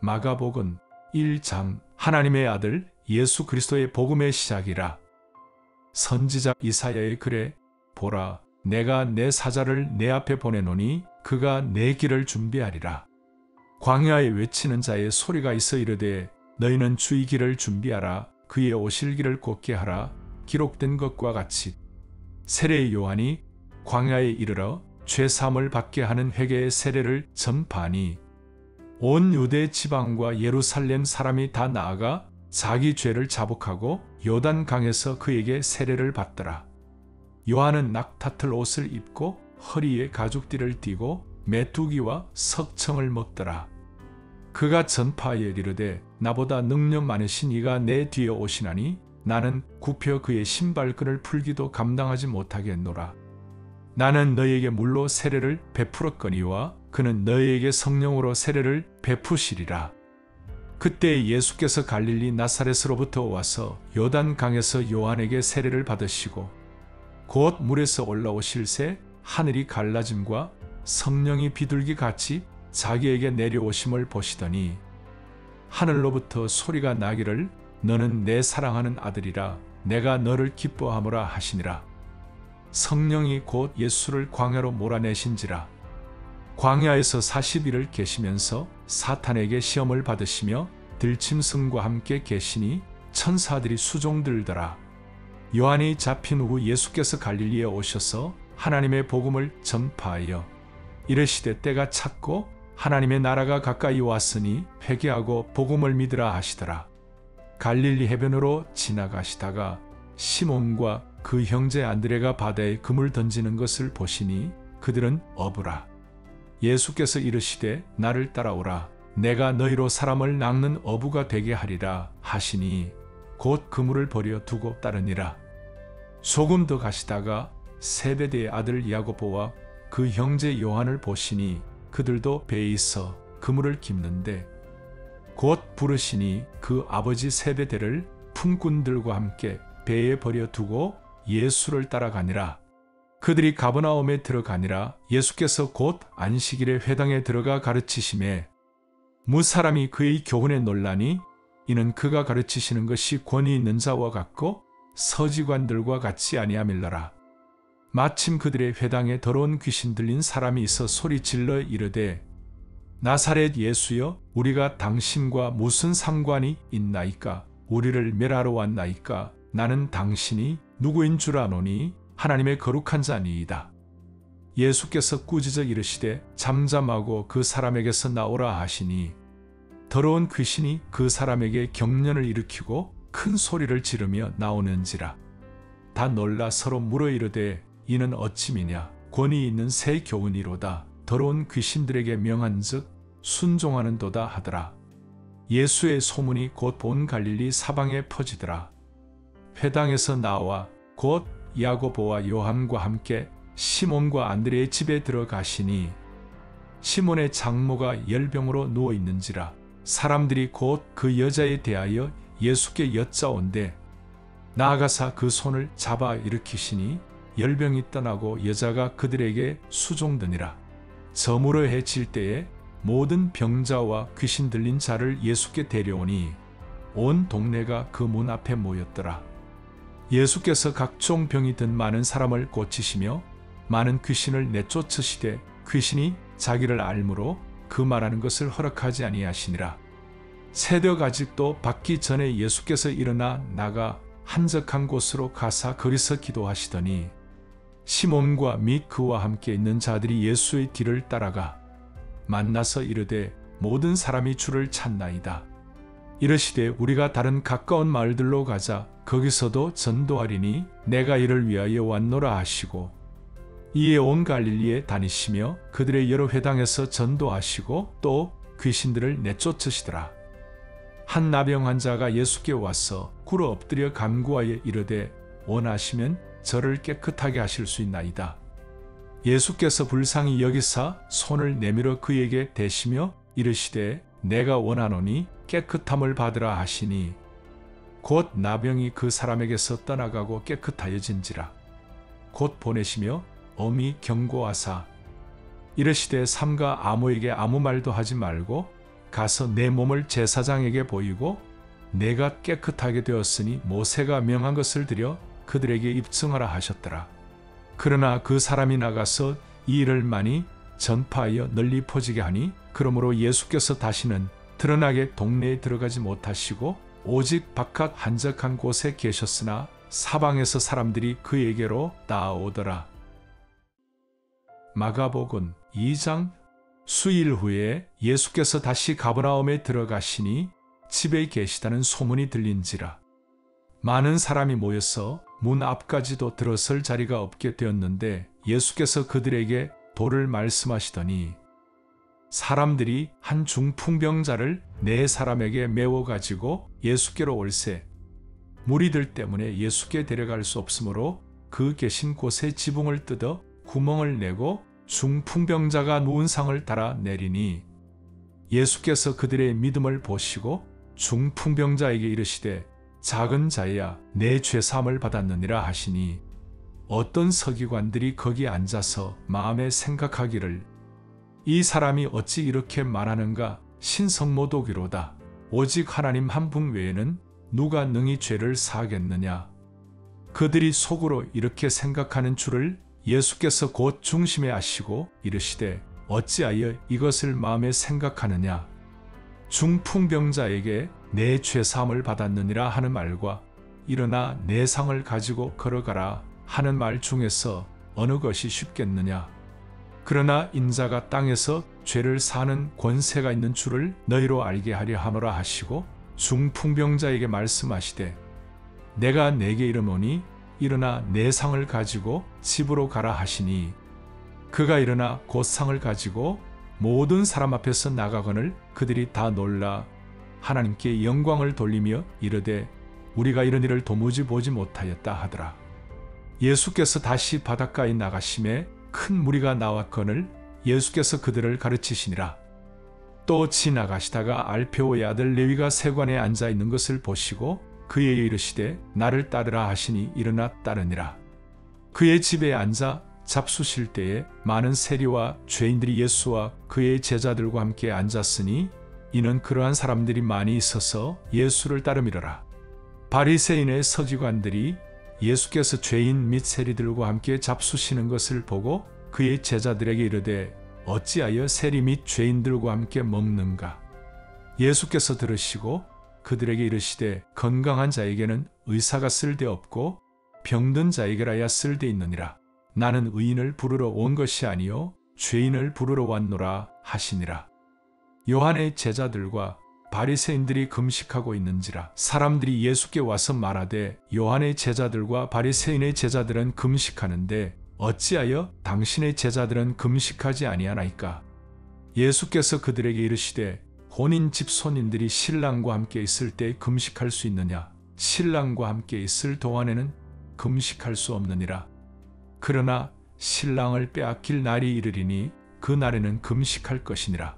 마가복음 1장 하나님의 아들 예수 그리스도의 복음의 시작이라. 선지자 이사야의 글에 보라, 내가 내 사자를 내 앞에 보내노니 그가 내 길을 준비하리라. 광야에 외치는 자의 소리가 있어 이르되 너희는 주의 길을 준비하라. 그의 오실 길을 곧게 하라. 기록된 것과 같이 세례의 요한이 광야에 이르러 죄사함을 받게 하는 회개의 세례를 전파하니 온 유대 지방과 예루살렘 사람이 다 나아가 자기 죄를 자복하고 요단강에서 그에게 세례를 받더라. 요한은 낙타틀 옷을 입고 허리에 가죽띠를 띠고 메뚜기와 석청을 먹더라. 그가 전파하여 이르되 나보다 능력 많으신 이가 내 뒤에 오시나니 나는 굽혀 그의 신발끈을 풀기도 감당하지 못하겠노라. 나는 너희에게 물로 세례를 베풀었거니와 그는 너희에게 성령으로 세례를 베푸시리라. 그때 예수께서 갈릴리 나사렛으로부터 와서 요단강에서 요한에게 세례를 받으시고 곧 물에서 올라오실새 하늘이 갈라짐과 성령이 비둘기 같이 자기에게 내려오심을 보시더니 하늘로부터 소리가 나기를 너는 내 사랑하는 아들이라 내가 너를 기뻐하노라 하시니라. 성령이 곧 예수를 광야로 몰아내신지라. 광야에서 40일을 계시면서 사탄에게 시험을 받으시며 들짐승과 함께 계시니 천사들이 수종들더라. 요한이 잡힌 후 예수께서 갈릴리에 오셔서 하나님의 복음을 전파하여 이르시되 때가 찼고 하나님의 나라가 가까이 왔으니 회개하고 복음을 믿으라 하시더라. 갈릴리 해변으로 지나가시다가 시몬과 그 형제 안드레가 바다에 금을 던지는 것을 보시니 그들은 어부라. 예수께서 이르시되 나를 따라오라. 내가 너희로 사람을 낚는 어부가 되게 하리라 하시니 곧 그물을 버려 두고 따르니라. 조금 더 가시다가 세베대의 아들 야고보와 그 형제 요한을 보시니 그들도 배에 있어 그물을 깁는데 곧 부르시니 그 아버지 세베대를 품꾼들과 함께 배에 버려 두고 예수를 따라가니라. 그들이 가버나움에 들어가니라. 예수께서 곧 안식일에 회당에 들어가 가르치심에 무사람이 그의 교훈에 놀라니 이는 그가 가르치시는 것이 권위 있는 자와 같고 서지관들과 같이 아니함일러라. 마침 그들의 회당에 더러운 귀신 들린 사람이 있어 소리질러 이르되 나사렛 예수여, 우리가 당신과 무슨 상관이 있나이까? 우리를 멸하러 왔나이까? 나는 당신이 누구인 줄 아노니 하나님의 거룩한 자니이다. 예수께서 꾸짖어 이르시되 잠잠하고 그 사람에게서 나오라 하시니 더러운 귀신이 그 사람에게 경련을 일으키고 큰 소리를 지르며 나오는지라. 다 놀라 서로 물어 이르되 이는 어찌미냐? 권위 있는 새 교훈이로다. 더러운 귀신들에게 명한즉 순종하는도다 하더라. 예수의 소문이 곧 본 갈릴리 사방에 퍼지더라. 회당에서 나와 곧 야고보와 요한과 함께 시몬과 안드레의 집에 들어가시니 시몬의 장모가 열병으로 누워 있는지라. 사람들이 곧 그 여자에 대하여 예수께 여짜온대 나아가사 그 손을 잡아 일으키시니 열병이 떠나고 여자가 그들에게 수종드니라. 저물어 해질 때에 모든 병자와 귀신 들린 자를 예수께 데려오니 온 동네가 그 문 앞에 모였더라. 예수께서 각종 병이 든 많은 사람을 고치시며 많은 귀신을 내쫓으시되 귀신이 자기를 알므로 그 말하는 것을 허락하지 아니하시니라. 새벽 아직도 밝기 전에 예수께서 일어나 나가 한적한 곳으로 가사 거기서 기도하시더니 시몬과 및 그와 함께 있는 자들이 예수의 뒤를 따라가 만나서 이르되 모든 사람이 주를 찾나이다. 이르시되 우리가 다른 가까운 마을들로 가자. 거기서도 전도하리니 내가 이를 위하여 왔노라 하시고 이에 온 갈릴리에 다니시며 그들의 여러 회당에서 전도하시고 또 귀신들을 내쫓으시더라. 한 나병 환자가 예수께 와서 꿇어 엎드려 간구하여 이르되 원하시면 저를 깨끗하게 하실 수 있나이다. 예수께서 불쌍히 여기사 손을 내밀어 그에게 대시며 이르시되 내가 원하노니 깨끗함을 받으라 하시니 곧 나병이 그 사람에게서 떠나가고 깨끗하여진지라. 곧 보내시며 엄히 경고하사 이르시되 삼가 아무에게 아무 말도 하지 말고 가서 내 몸을 제사장에게 보이고 내가 깨끗하게 되었으니 모세가 명한 것을 드려 그들에게 입증하라 하셨더라. 그러나 그 사람이 나가서 이 일을 많이 전파하여 널리 퍼지게 하니 그러므로 예수께서 다시는 드러나게 동네에 들어가지 못하시고 오직 바깥 한적한 곳에 계셨으나 사방에서 사람들이 그에게로 나아오더라. 마가복음 2장. 수일 후에 예수께서 다시 가버나움에 들어가시니 집에 계시다는 소문이 들린지라. 많은 사람이 모여서 문 앞까지도 들어설 자리가 없게 되었는데 예수께서 그들에게 도를 말씀하시더니 사람들이 한 중풍병자를 4사람에게 메워 가지고 예수께로 올세 무리들 때문에 예수께 데려갈 수 없으므로 그 계신 곳에 지붕을 뜯어 구멍을 내고 중풍병자가 누운 상을 달아 내리니 예수께서 그들의 믿음을 보시고 중풍병자에게 이르시되 작은 자야 내 죄사함을 받았느니라 하시니 어떤 서기관들이 거기 앉아서 마음에 생각하기를 이 사람이 어찌 이렇게 말하는가 신성모독이로다. 오직 하나님 한 분 외에는 누가 능히 죄를 사하겠느냐. 그들이 속으로 이렇게 생각하는 줄을 예수께서 곧 중심에 아시고 이르시되 어찌하여 이것을 마음에 생각하느냐. 중풍병자에게 내 죄사함을 받았느니라 하는 말과 일어나 내 상을 가지고 걸어가라 하는 말 중에서 어느 것이 쉽겠느냐. 그러나 인자가 땅에서 죄를 사하는 권세가 있는 줄을 너희로 알게 하려 하노라 하시고 중풍병자에게 말씀하시되 내가 내게 이르노니 일어나 내 상을 가지고 집으로 가라 하시니 그가 일어나 곧 상을 가지고 모든 사람 앞에서 나가거늘 그들이 다 놀라 하나님께 영광을 돌리며 이르되 우리가 이런 일을 도무지 보지 못하였다 하더라. 예수께서 다시 바닷가에 나가심에 큰 무리가 나왔거늘 예수께서 그들을 가르치시니라. 또 지나가시다가 알페오의 아들 레위가 세관에 앉아 있는 것을 보시고 그에게 이르시되 나를 따르라 하시니 일어나 따르니라. 그의 집에 앉아 잡수실 때에 많은 세리와 죄인들이 예수와 그의 제자들과 함께 앉았으니 이는 그러한 사람들이 많이 있어서 예수를 따름이러라. 바리새인의 서기관들이 예수께서 죄인 및 세리들과 함께 잡수시는 것을 보고 그의 제자들에게 이르되 어찌하여 세리 및 죄인들과 함께 먹는가. 예수께서 들으시고 그들에게 이르시되 건강한 자에게는 의사가 쓸데없고 병든 자에게라야 쓸데있느니라. 나는 의인을 부르러 온 것이 아니요 죄인을 부르러 왔노라 하시니라. 요한의 제자들과 바리새인들이 금식하고 있는지라 사람들이 예수께 와서 말하되 요한의 제자들과 바리새인의 제자들은 금식하는데 어찌하여 당신의 제자들은 금식하지 아니하나이까. 예수께서 그들에게 이르시되 혼인 집손인들이 신랑과 함께 있을 때 금식할 수 있느냐. 신랑과 함께 있을 동안에는 금식할 수 없느니라. 그러나 신랑을 빼앗길 날이 이르리니 그 날에는 금식할 것이니라.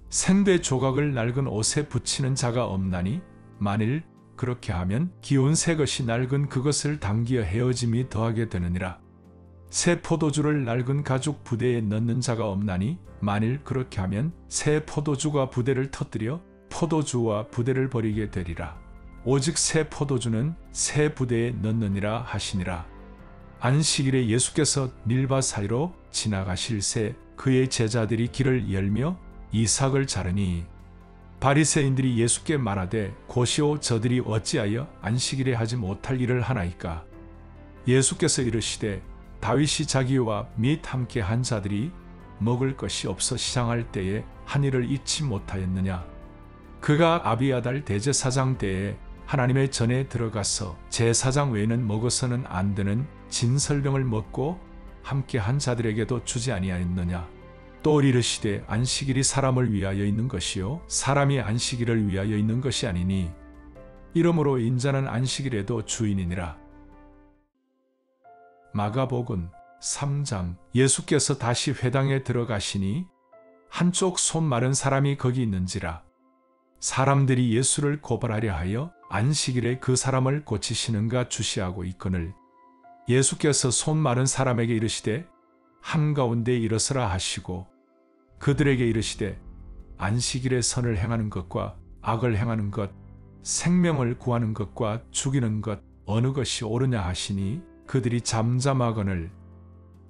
생배 조각을 낡은 옷에 붙이는 자가 없나니 만일 그렇게 하면 기운 새 것이 낡은 그것을 당기어 헤어짐이 더하게 되느니라. 새 포도주를 낡은 가죽 부대에 넣는 자가 없나니 만일 그렇게 하면 새 포도주가 부대를 터뜨려 포도주와 부대를 버리게 되리라. 오직 새 포도주는 새 부대에 넣느니라 하시니라. 안식일에 예수께서 밀밭 사이로 지나가실새 그의 제자들이 길을 열며 이삭을 자르니 바리새인들이 예수께 말하되 고시오 저들이 어찌하여 안식일에 하지 못할 일을 하나이까. 예수께서 이르시되 다윗이 자기와 및 함께 한 자들이 먹을 것이 없어 시장할 때에 한 일을 잊지 못하였느냐. 그가 아비아달 대제사장 때에 하나님의 전에 들어가서 제사장 외에는 먹어서는 안 되는 진설병을 먹고 함께 한 자들에게도 주지 아니하였느냐. 또 이르시되 안식일이 사람을 위하여 있는 것이요 사람이 안식일을 위하여 있는 것이 아니니 이러므로 인자는 안식일에도 주인이니라. 마가복음 3장. 예수께서 다시 회당에 들어가시니 한쪽 손 마른 사람이 거기 있는지라. 사람들이 예수를 고발하려 하여 안식일에 그 사람을 고치시는가 주시하고 있거늘 예수께서 손 마른 사람에게 이르시되 한가운데 일어서라 하시고 그들에게 이르시되 안식일에 선을 행하는 것과 악을 행하는 것, 생명을 구하는 것과 죽이는 것 어느 것이 옳으냐 하시니 그들이 잠잠하거늘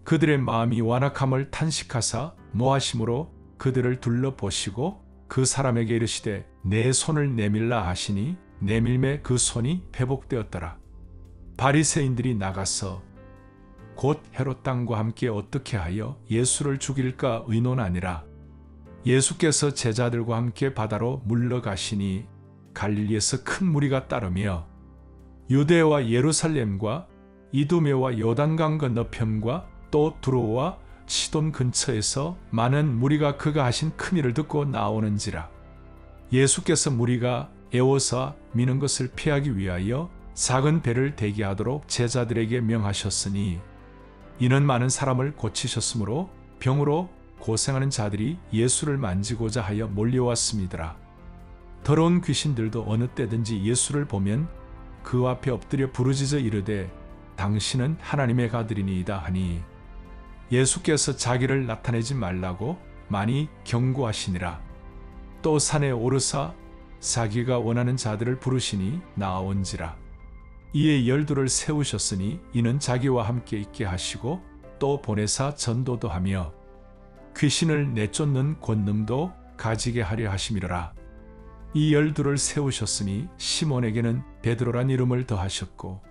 그들의 마음이 완악함을 탄식하사 노하심으로 그들을 둘러보시고 그 사람에게 이르시되 내 손을 내밀라 하시니 내밀매 그 손이 회복되었더라. 바리새인들이 나가서 곧 헤롯 땅과 함께 어떻게 하여 예수를 죽일까 의논하니라. 예수께서 제자들과 함께 바다로 물러가시니 갈릴리에서 큰 무리가 따르며 유대와 예루살렘과 이두메와 요단강 건너편과 또 두로와 시돈 근처에서 많은 무리가 그가 하신 큰 일을 듣고 나오는지라. 예수께서 무리가 애워서 미는 것을 피하기 위하여 작은 배를 대기하도록 제자들에게 명하셨으니 이는 많은 사람을 고치셨으므로 병으로 고생하는 자들이 예수를 만지고자 하여 몰려왔음이더라. 더러운 귀신들도 어느 때든지 예수를 보면 그 앞에 엎드려 부르짖어 이르되 당신은 하나님의 아들이니이다 하니 예수께서 자기를 나타내지 말라고 많이 경고하시니라. 또 산에 오르사 자기가 원하는 자들을 부르시니 나아온지라. 이에 12를 세우셨으니 이는 자기와 함께 있게 하시고 또 보내사 전도도 하며 귀신을 내쫓는 권능도 가지게 하려 하심이로라. 이 12를 세우셨으니 시몬에게는 베드로란 이름을 더하셨고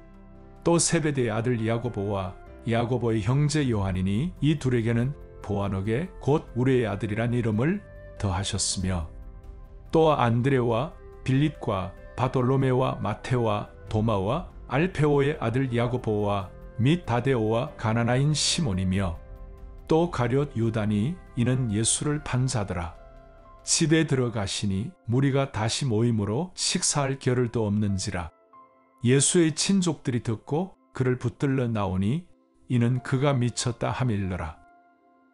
또 세베대의 아들 야고보와 야고보의 형제 요한이니 이 둘에게는 보아너게 곧 우레의 아들이란 이름을 더하셨으며 또 안드레와 빌립과 바돌로메와 마테와 도마와 알페오의 아들 야고보와 및 다데오와 가나나인 시몬이며 또 가룟 유다니 이는 예수를 판 자더라. 집에 들어가시니 무리가 다시 모임으로 식사할 겨를도 없는지라. 예수의 친족들이 듣고 그를 붙들러 나오니 이는 그가 미쳤다 함일러라.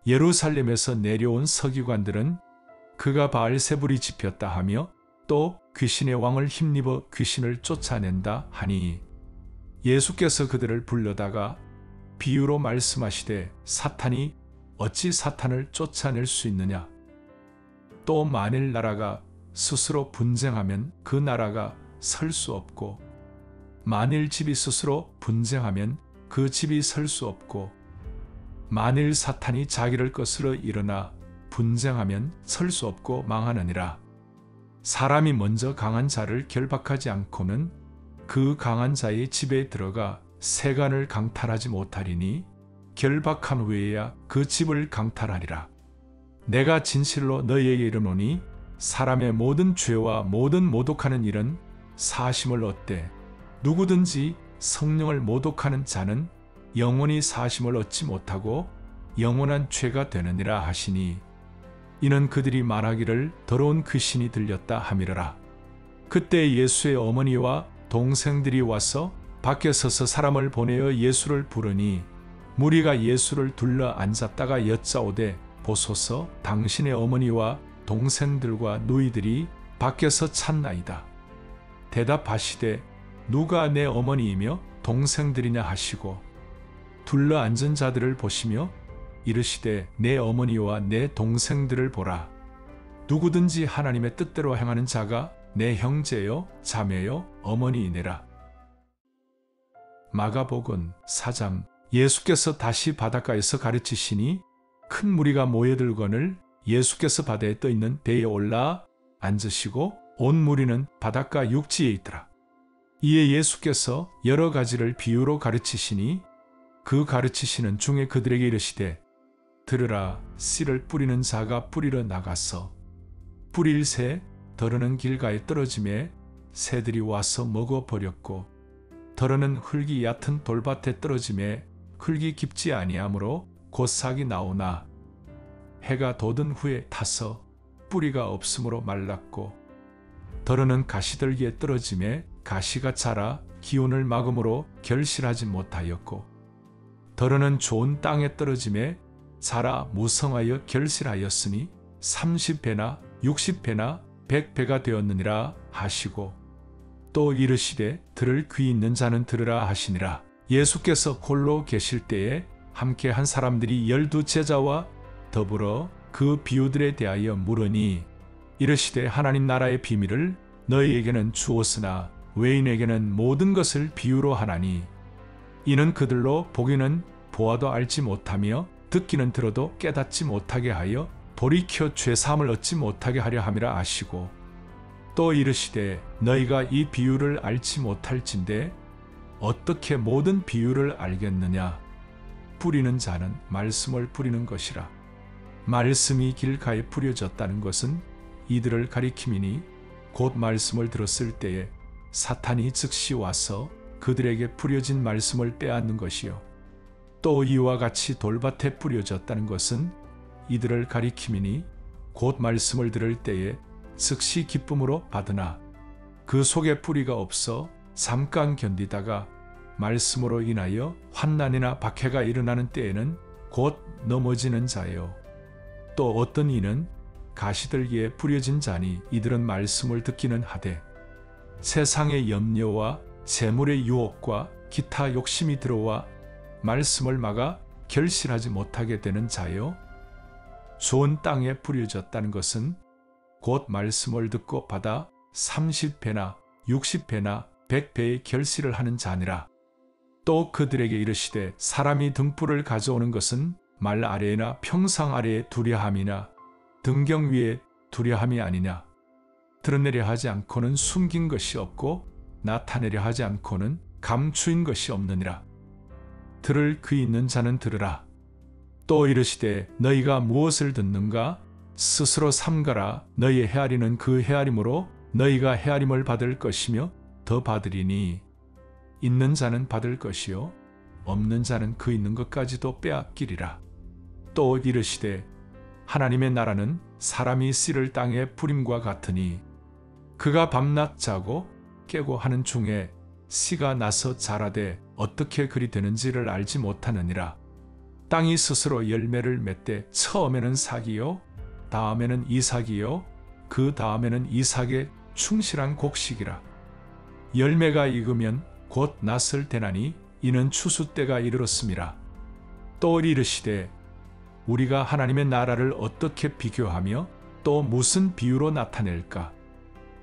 예루살렘에서 내려온 서기관들은 그가 바알세불이 집혔다 하며 또 귀신의 왕을 힘입어 귀신을 쫓아낸다 하니 예수께서 그들을 불러다가 비유로 말씀하시되 사탄이 어찌 사탄을 쫓아낼 수 있느냐. 또 만일 나라가 스스로 분쟁하면 그 나라가 설 수 없고 만일 집이 스스로 분쟁하면 그 집이 설 수 없고 만일 사탄이 자기를 거스러 일어나 분쟁하면 설 수 없고 망하느니라. 사람이 먼저 강한 자를 결박하지 않고는 그 강한 자의 집에 들어가 세간을 강탈하지 못하리니 결박한 후에야 그 집을 강탈하리라. 내가 진실로 너희에게 이르노니 사람의 모든 죄와 모든 모독하는 일은 사심을 얻되 누구든지 성령을 모독하는 자는 영원히 사심을 얻지 못하고 영원한 죄가 되느니라 하시니 이는 그들이 말하기를 더러운 귀신이 들렸다 함이러라. 그때 예수의 어머니와 동생들이 와서 밖에 서서 사람을 보내어 예수를 부르니 무리가 예수를 둘러 앉았다가 여짜오되 보소서 당신의 어머니와 동생들과 누이들이 밖에서 찾나이다. 대답하시되 누가 내 어머니이며 동생들이냐 하시고 둘러 앉은 자들을 보시며 이르시되 내 어머니와 내 동생들을 보라. 누구든지 하나님의 뜻대로 행하는 자가 내 형제요 자매요 어머니이니라. 마가복음 4장. 예수께서 다시 바닷가에서 가르치시니 큰 무리가 모여들거늘 예수께서 바다에 떠있는 배에 올라 앉으시고 온 무리는 바닷가 육지에 있더라. 이에 예수께서 여러 가지를 비유로 가르치시니 그 가르치시는 중에 그들에게 이르시되 들으라. 씨를 뿌리는 자가 뿌리러 나가서 뿌릴 새 더러는 길가에 떨어짐에 새들이 와서 먹어버렸고 더러는 흙이 얕은 돌밭에 떨어짐에 흙이 깊지 아니하므로 곧 싹이 나오나 해가 돋은 후에 타서 뿌리가 없으므로 말랐고 더러는 가시들기에 떨어짐에 가시가 자라 기운을 막음으로 결실하지 못하였고 더러는 좋은 땅에 떨어짐에 자라 무성하여 결실하였으니 30배나 60배나 100배가 되었느니라 하시고 또 이르시되 들을 귀 있는 자는 들으라 하시니라. 예수께서 홀로 계실 때에 함께 한 사람들이 12 제자와 더불어 그 비유들에 대하여 물으니 이르시되 하나님 나라의 비밀을 너희에게는 주었으나 외인에게는 모든 것을 비유로 하나니 이는 그들로 보기는 보아도 알지 못하며 듣기는 들어도 깨닫지 못하게 하여 돌이켜 죄사함을 얻지 못하게 하려 함이라 아시고 또 이르시되 너희가 이 비유를 알지 못할진대 어떻게 모든 비유를 알겠느냐. 뿌리는 자는 말씀을 뿌리는 것이라. 말씀이 길가에 뿌려졌다는 것은 이들을 가리킴이니 곧 말씀을 들었을 때에 사탄이 즉시 와서 그들에게 뿌려진 말씀을 빼앗는 것이요. 또 이와 같이 돌밭에 뿌려졌다는 것은 이들을 가리킴이니 곧 말씀을 들을 때에 즉시 기쁨으로 받으나 그 속에 뿌리가 없어 잠깐 견디다가 말씀으로 인하여 환난이나 박해가 일어나는 때에는 곧 넘어지는 자예요. 또 어떤 이는 가시들기에 뿌려진 자니 이들은 말씀을 듣기는 하되 세상의 염려와 재물의 유혹과 기타 욕심이 들어와 말씀을 막아 결실하지 못하게 되는 자요. 좋은 땅에 뿌려졌다는 것은 곧 말씀을 듣고 받아 30배나 60배나 100배의 결실을 하는 자니라. 또 그들에게 이르시되 사람이 등불을 가져오는 것은 말 아래나 평상 아래에 두려함이나 등경 위에 두려함이 아니냐. 드러내려 하지 않고는 숨긴 것이 없고 나타내려 하지 않고는 감추인 것이 없느니라. 들을 귀 있는 자는 들으라. 또 이르시되 너희가 무엇을 듣는가 스스로 삼가라. 너희의 헤아리는 그 헤아림으로 너희가 헤아림을 받을 것이며 더 받으리니 있는 자는 받을 것이요 없는 자는 그 있는 것까지도 빼앗기리라. 또 이르시되 하나님의 나라는 사람이 씨를 땅에 뿌림과 같으니 그가 밤낮 자고 깨고 하는 중에 씨가 나서 자라되 어떻게 그리 되는지를 알지 못하느니라. 땅이 스스로 열매를 맺되 처음에는 삭이요 다음에는 이삭이요 그 다음에는 이삭의 충실한 곡식이라. 열매가 익으면 곧 낫을 대나니 이는 추수 때가 이르렀음이라. 또 이르시되 우리가 하나님의 나라를 어떻게 비교하며 또 무슨 비유로 나타낼까.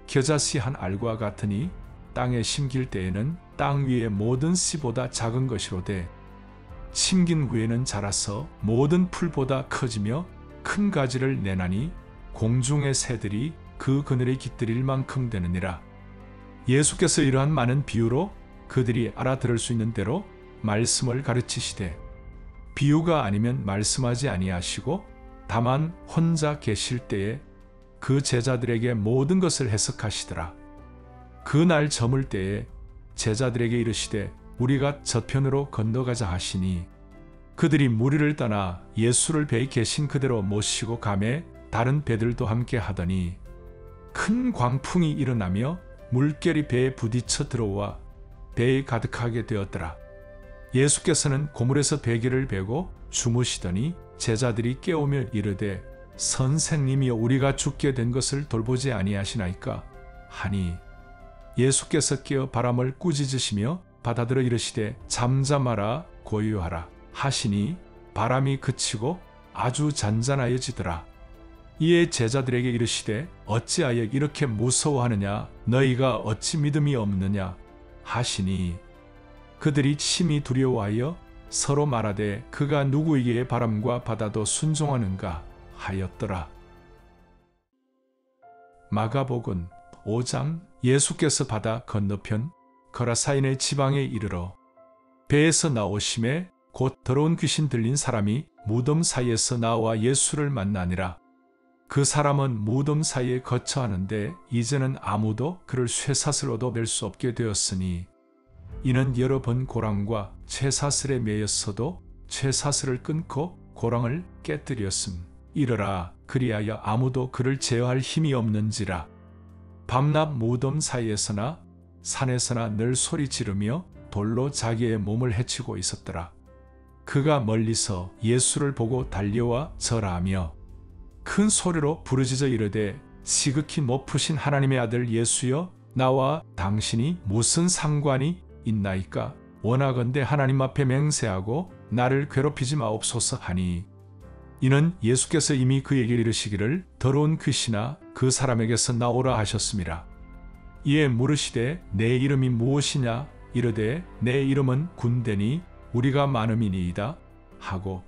겨자씨 한 알과 같으니 땅에 심길 때에는 땅 위의 모든 씨보다 작은 것이로되 심긴 후에는 자라서 모든 풀보다 커지며 큰 가지를 내나니 공중의 새들이 그 그늘에 깃들일 만큼 되느니라. 예수께서 이러한 많은 비유로 그들이 알아들을 수 있는 대로 말씀을 가르치시되 비유가 아니면 말씀하지 아니하시고 다만 혼자 계실 때에 그 제자들에게 모든 것을 해석하시더라. 그날 저물 때에 제자들에게 이르시되 우리가 저편으로 건너가자 하시니 그들이 무리를 떠나 예수를 배에 계신 그대로 모시고 가매 다른 배들도 함께 하더니 큰 광풍이 일어나며 물결이 배에 부딪혀 들어와 배에 가득하게 되었더라. 예수께서는 고물에서 베개를 베고 주무시더니 제자들이 깨우며 이르되 선생님이여 우리가 죽게 된 것을 돌보지 아니하시나이까 하니 예수께서 깨어 바람을 꾸짖으시며 바다들어 이르시되 잠잠하라 고요하라 하시니 바람이 그치고 아주 잔잔하여지더라. 이에 제자들에게 이르시되 어찌하여 이렇게 무서워하느냐 너희가 어찌 믿음이 없느냐 하시니 그들이 심히 두려워하여 서로 말하되 그가 누구에게 바람과 바다도 순종하는가 하였더라. 마가복음 5장. 예수께서 바다 건너편 거라사인의 지방에 이르러 배에서 나오심에 곧 더러운 귀신 들린 사람이 무덤 사이에서 나와 예수를 만나니라. 그 사람은 무덤 사이에 거처하는데 이제는 아무도 그를 쇠사슬 얻어낼 수 없게 되었으니 이는 여러 번 고랑과 쇠사슬에 매였어도 쇠사슬을 끊고 고랑을 깨뜨렸음. 이르라 그리하여 아무도 그를 제어할 힘이 없는지라. 밤낮 무덤 사이에서나 산에서나 늘 소리 지르며 돌로 자기의 몸을 해치고 있었더라. 그가 멀리서 예수를 보고 달려와 절하며 큰 소리로 부르짖어 이르되 지극히 높으신 하나님의 아들 예수여 나와 당신이 무슨 상관이 있나이까. 원하건대 하나님 앞에 맹세하고 나를 괴롭히지 마옵소서 하니 이는 예수께서 이미 그에게 이르시기를 더러운 귀신아 그 사람에게서 나오라 하셨습니다. 이에 물으시되 내 이름이 무엇이냐 이르되 내 이름은 군대니 우리가 많음이니이다 하고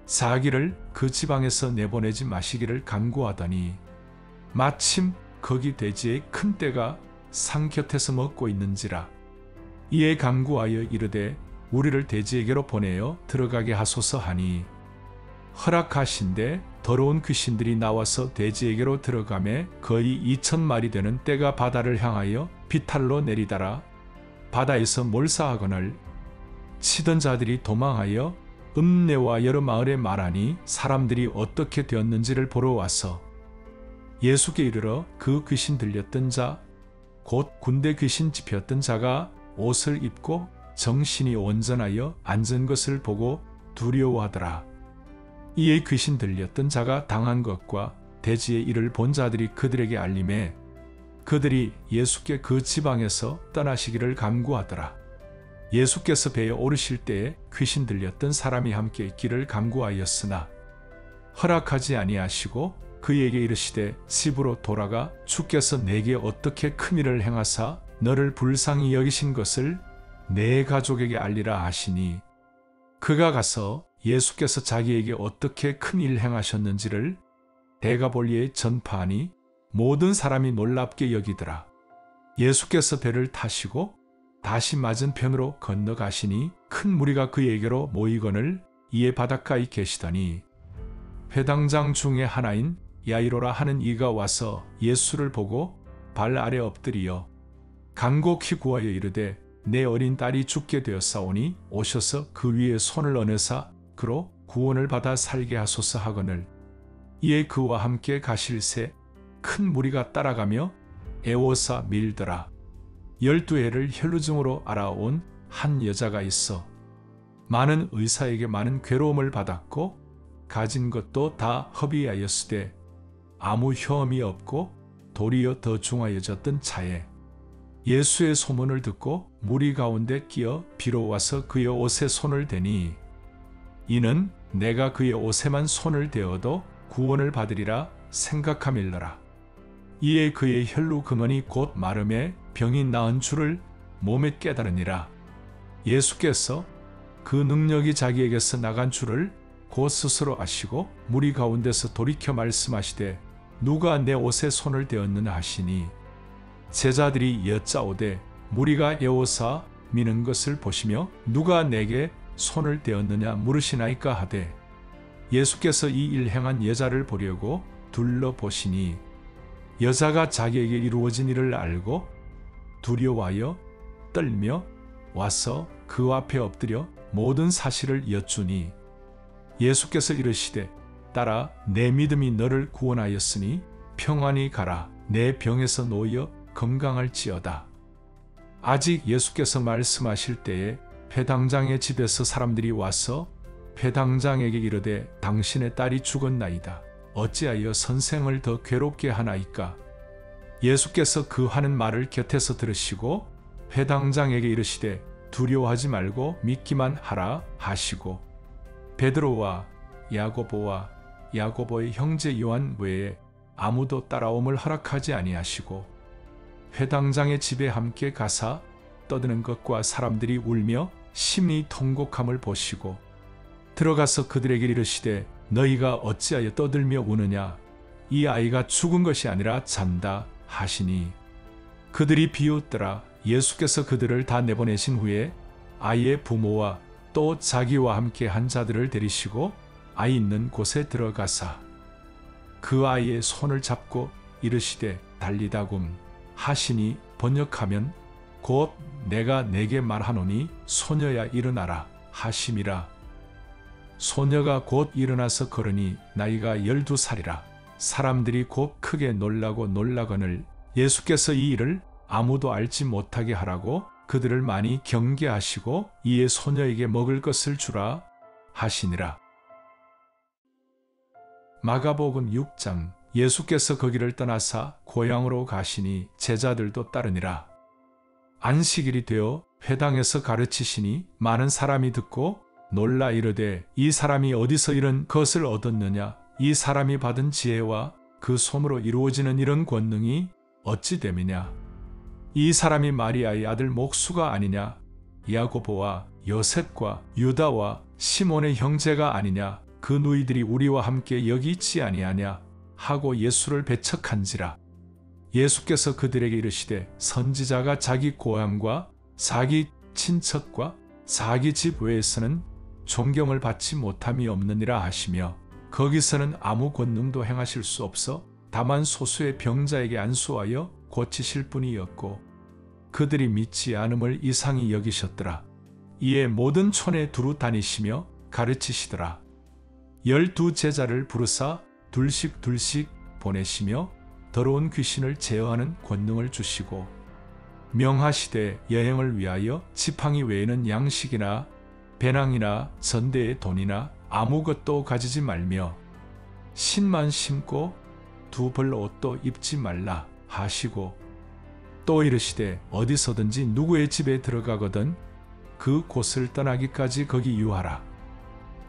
자기를 그 지방에서 내보내지 마시기를 간구하더니 마침 거기 돼지의 큰 떼가 상 곁에서 먹고 있는지라. 이에 간구하여 이르되 우리를 돼지에게로 보내어 들어가게 하소서 하니 허락하신대 더러운 귀신들이 나와서 돼지에게로 들어가매 거의 2,000마리 되는 떼가 바다를 향하여 비탈로 내리다라. 바다에서 몰사하거늘 치던 자들이 도망하여 읍내와 여러 마을에 말하니 사람들이 어떻게 되었는지를 보러 와서 예수께 이르러 그 귀신 들렸던 자 곧 군대 귀신 집혔던 자가 옷을 입고 정신이 온전하여 앉은 것을 보고 두려워하더라. 이에 귀신 들렸던 자가 당한 것과 돼지의 일을 본 자들이 그들에게 알림해 그들이 예수께 그 지방에서 떠나시기를 간구하더라. 예수께서 배에 오르실 때에 귀신 들렸던 사람이 함께 있기를 간구하였으나 허락하지 아니하시고 그에게 이르시되 집으로 돌아가 주께서 내게 어떻게 큰 일을 행하사 너를 불쌍히 여기신 것을 내 가족에게 알리라 하시니 그가 가서 예수께서 자기에게 어떻게 큰 일 행하셨는지를 데가볼리에 전파하니 모든 사람이 놀랍게 여기더라. 예수께서 배를 타시고 다시 맞은편으로 건너가시니 큰 무리가 그에게로 모이거늘 이에 바닷가에 계시더니 회당장 중에 하나인 야이로라 하는 이가 와서 예수를 보고 발 아래 엎드리어 간곡히 구하여 이르되 내 어린 딸이 죽게 되었사오니 오셔서 그 위에 손을 얹으사 그로 구원을 받아 살게 하소서 하거늘 이에 그와 함께 가실새 큰 무리가 따라가며 애워사 밀더라. 12해를 혈루증으로 알아온 한 여자가 있어 많은 의사에게 많은 괴로움을 받았고 가진 것도 다 허비하였으되 아무 혐이 없고 도리어 더 중하여졌던 차에 예수의 소문을 듣고 무리 가운데 끼어 비로 와서 그의 옷에 손을 대니 이는 내가 그의 옷에만 손을 대어도 구원을 받으리라 생각함일러라. 이에 그의 혈루 근원이 곧 마름에 병이 나은 줄을 몸에 깨달으니라. 예수께서 그 능력이 자기에게서 나간 줄을 곧 스스로 아시고 무리 가운데서 돌이켜 말씀하시되 누가 내 옷에 손을 대었느냐 하시니 제자들이 여짜오되 무리가 애워사 미는 것을 보시며 누가 내게 손을 대었느냐 물으시나이까 하되 예수께서 이 일 행한 여자를 보려고 둘러보시니 여자가 자기에게 이루어진 일을 알고 두려워하여 떨며 와서 그 앞에 엎드려 모든 사실을 여쭈니 예수께서 이르시되 딸아 내 믿음이 너를 구원하였으니 평안히 가라. 내 병에서 놓여 건강할지어다. 아직 예수께서 말씀하실 때에 회당장의 집에서 사람들이 와서 회당장에게 이르되 당신의 딸이 죽었나이다. 어찌하여 선생을 더 괴롭게 하나이까? 예수께서 그 하는 말을 곁에서 들으시고 회당장에게 이르시되 두려워하지 말고 믿기만 하라 하시고 베드로와 야고보와 야고보의 형제 요한 외에 아무도 따라옴을 허락하지 아니하시고 회당장의 집에 함께 가사 떠드는 것과 사람들이 울며 심히 통곡함을 보시고 들어가서 그들에게 이르시되 너희가 어찌하여 떠들며 우느냐? 이 아이가 죽은 것이 아니라 잔다 하시니 그들이 비웃더라. 예수께서 그들을 다 내보내신 후에 아이의 부모와 또 자기와 함께 한 자들을 데리시고 아이 있는 곳에 들어가사 그 아이의 손을 잡고 이르시되 달리다굼 하시니 번역하면 곧 내가 내게 말하노니 소녀야 일어나라 하심이라. 소녀가 곧 일어나서 걸으니 나이가 12살이라. 사람들이 곧 크게 놀라고 놀라거늘 예수께서 이 일을 아무도 알지 못하게 하라고 그들을 많이 경계하시고 이에 소녀에게 먹을 것을 주라 하시니라. 마가복음 6장. 예수께서 거기를 떠나사 고향으로 가시니 제자들도 따르니라. 안식일이 되어 회당에서 가르치시니 많은 사람이 듣고 놀라 이르되 이 사람이 어디서 이런 것을 얻었느냐? 이 사람이 받은 지혜와 그 손으로 이루어지는 이런 권능이 어찌 됨이냐? 이 사람이 마리아의 아들 목수가 아니냐? 야고보와 요셉과 유다와 시몬의 형제가 아니냐? 그 누이들이 우리와 함께 여기 있지 아니하냐? 하고 예수를 배척한지라. 예수께서 그들에게 이르시되 선지자가 자기 고향과 자기 친척과 자기 집 외에서는 존경을 받지 못함이 없느니라 하시며, 거기서는 아무 권능도 행하실 수 없어 다만 소수의 병자에게 안수하여 고치실 뿐이었고, 그들이 믿지 않음을 이상히 여기셨더라. 이에 모든 촌에 두루 다니시며 가르치시더라. 12 제자를 부르사 둘씩 보내시며 더러운 귀신을 제어하는 권능을 주시고, 명하시되 여행을 위하여 지팡이 외에는 양식이나 배낭이나 전대의 돈이나 아무것도 가지지 말며 신만 신고 2벌 옷도 입지 말라 하시고, 또 이르시되 어디서든지 누구의 집에 들어가거든 그 곳을 떠나기까지 거기 유하라.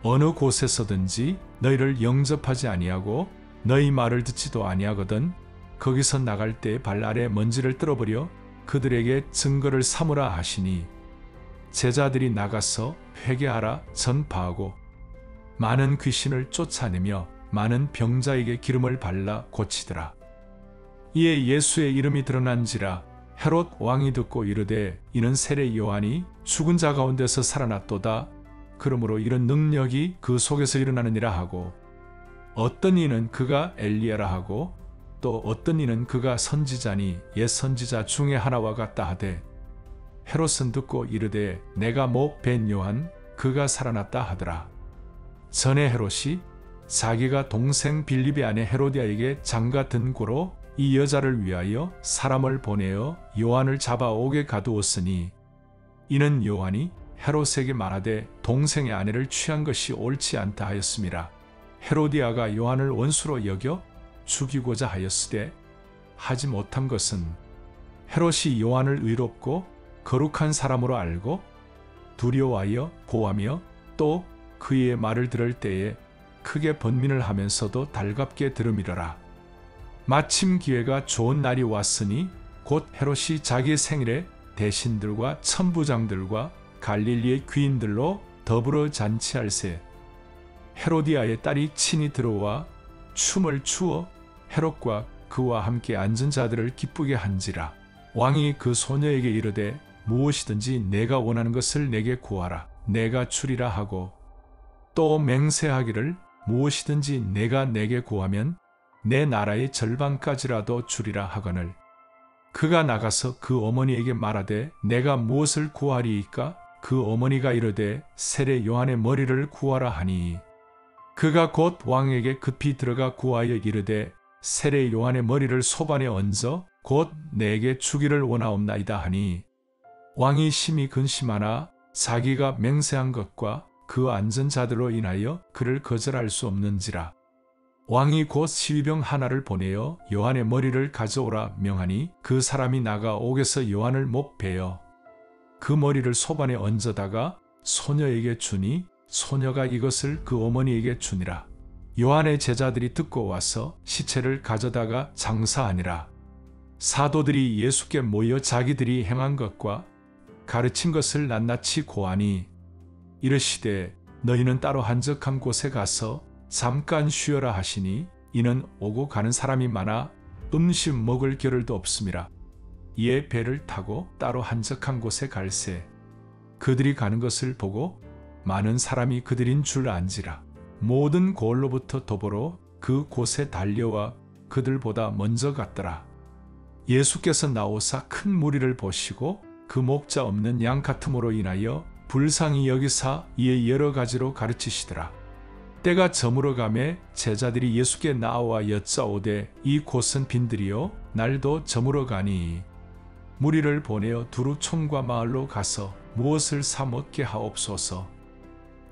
어느 곳에서든지 너희를 영접하지 아니하고 너희 말을 듣지도 아니하거든 거기서 나갈 때 발 아래 먼지를 떨어버려 그들에게 증거를 삼으라 하시니, 제자들이 나가서 회개하라 전파하고 많은 귀신을 쫓아내며 많은 병자에게 기름을 발라 고치더라. 이에 예수의 이름이 드러난지라 헤롯 왕이 듣고 이르되 이는 세례 요한이 죽은 자 가운데서 살아났도다. 그러므로 이런 능력이 그 속에서 일어나느니라 하고, 어떤 이는 그가 엘리야라 하고 또 어떤 이는 그가 선지자니 옛 선지자 중에 하나와 같다 하되, 헤롯은 듣고 이르되 내가 못 뵌 요한 그가 살아났다 하더라. 전에 헤롯이 자기가 동생 빌립의 아내 헤로디아에게 장같은 고로 이 여자를 위하여 사람을 보내어 요한을 잡아오게 가두었으니, 이는 요한이 헤롯에게 말하되 동생의 아내를 취한 것이 옳지 않다 하였음이라. 헤로디아가 요한을 원수로 여겨 죽이고자 하였으되 하지 못한 것은, 헤롯이 요한을 의롭고 거룩한 사람으로 알고 두려워하여 고하며 또 그의 말을 들을 때에 크게 번민을 하면서도 달갑게 들음이러라. 마침 기회가 좋은 날이 왔으니 곧 헤롯이 자기 생일에 대신들과 천부장들과 갈릴리의 귀인들로 더불어 잔치할세, 헤로디아의 딸이 친히 들어와 춤을 추어 헤롯과 그와 함께 앉은 자들을 기쁘게 한지라. 왕이 그 소녀에게 이르되 무엇이든지 내가 원하는 것을 내게 구하라 내가 주리라 하고, 또 맹세하기를 무엇이든지 내가 내게 구하면 내 나라의 절반까지라도 주리라 하거늘, 그가 나가서 그 어머니에게 말하되 내가 무엇을 구하리이까? 그 어머니가 이르되 세례 요한의 머리를 구하라 하니, 그가 곧 왕에게 급히 들어가 구하여 이르되 세례 요한의 머리를 소반에 얹어 곧 내게 주기를 원하옵나이다 하니, 왕이 심히 근심하나 자기가 맹세한 것과 그 앉은 자들로 인하여 그를 거절할 수 없는지라. 왕이 곧 시위병 하나를 보내어 요한의 머리를 가져오라 명하니, 그 사람이 나가 옥에서 요한을 못 베어 그 머리를 소반에 얹어다가 소녀에게 주니, 소녀가 이것을 그 어머니에게 주니라. 요한의 제자들이 듣고 와서 시체를 가져다가 장사하니라. 사도들이 예수께 모여 자기들이 행한 것과 가르친 것을 낱낱이 고하니, 이르시되 너희는 따로 한적한 곳에 가서 잠깐 쉬어라 하시니, 이는 오고 가는 사람이 많아 음식 먹을 겨를도 없음이라. 이에 배를 타고 따로 한적한 곳에 갈새, 그들이 가는 것을 보고 많은 사람이 그들인 줄 안지라. 모든 고을로부터 도보로 그 곳에 달려와 그들보다 먼저 갔더라. 예수께서 나오사 큰 무리를 보시고 그 목자 없는 양 같음으로 인하여 불쌍히 여기사 이에 여러 가지로 가르치시더라. 때가 저물어 가매 제자들이 예수께 나와 여짜오되 이 곳은 빈들이요 날도 저물어 가니 무리를 보내어 두루 촌과 마을로 가서 무엇을 사 먹게 하옵소서.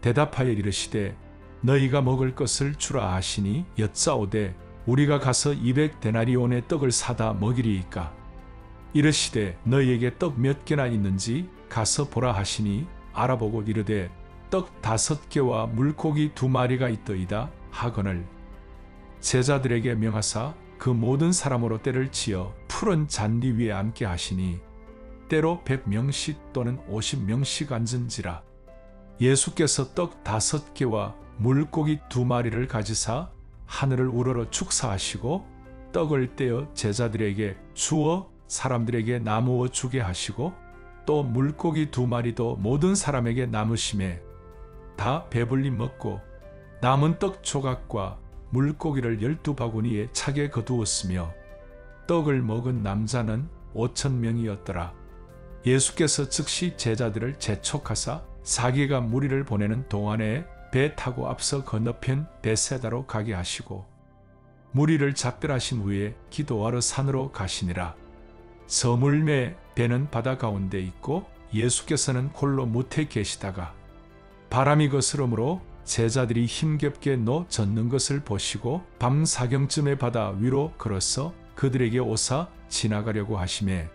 대답하여 이르시되 너희가 먹을 것을 주라 하시니, 여짜오되 우리가 가서 200데나리온의 떡을 사다 먹이리이까? 이르시되 너희에게 떡 몇 개나 있는지 가서 보라 하시니, 알아보고 이르되 떡 5개와 물고기 2마리가 있더이다 하거늘 제자들에게 명하사 그 모든 사람으로 떼를 지어 푸른 잔디 위에 앉게 하시니 때로 100명씩 또는 50명씩 앉은지라. 예수께서 떡 5개와 물고기 2마리를 가지사 하늘을 우러러 축사하시고 떡을 떼어 제자들에게 주어 사람들에게 나누어 주게 하시고 또 물고기 2마리도 모든 사람에게 나누심에 다 배불리 먹고 남은 떡 조각과 물고기를 12바구니에 차게 거두었으며 떡을 먹은 남자는 5,000명이었더라. 예수께서 즉시 제자들을 재촉하사 자기가 무리를 보내는 동안에 배 타고 앞서 건너편 베세다로 가게 하시고 무리를 작별하신 후에 기도하러 산으로 가시니라. 저물매 배는 바다 가운데 있고 예수께서는 홀로 무태 계시다가 바람이 거스름으로 제자들이 힘겹게 노 젓는 것을 보시고 밤 사경쯤에 바다 위로 걸어서 그들에게 오사 지나가려고 하시매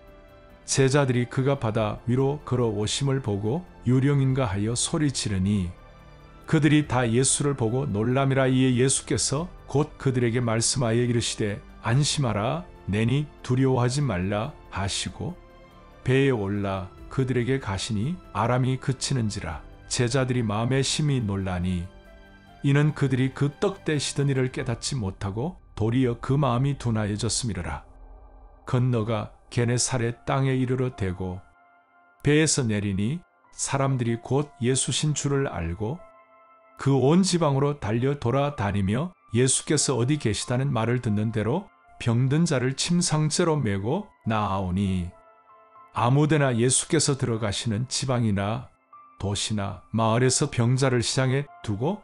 제자들이 그가 바다 위로 걸어오심을 보고 유령인가 하여 소리 지르니 그들이 다 예수를 보고 놀람이라. 이에 예수께서 곧 그들에게 말씀하여 이르시되 안심하라 내니 두려워하지 말라 하시고 배에 올라 그들에게 가시니 바람이 그치는지라. 제자들이 마음에 심히 놀라니 이는 그들이 그 떡 떼시던 일을 깨닫지 못하고 도리어 그 마음이 둔하여졌음이로라. 건너가 게네사렛 땅에 이르러 대고 배에서 내리니 사람들이 곧 예수신 줄을 알고 그 온 지방으로 달려 돌아다니며 예수께서 어디 계시다는 말을 듣는 대로 병든 자를 침상째로 메고 나아오니 아무데나 예수께서 들어가시는 지방이나 도시나 마을에서 병자를 시장에 두고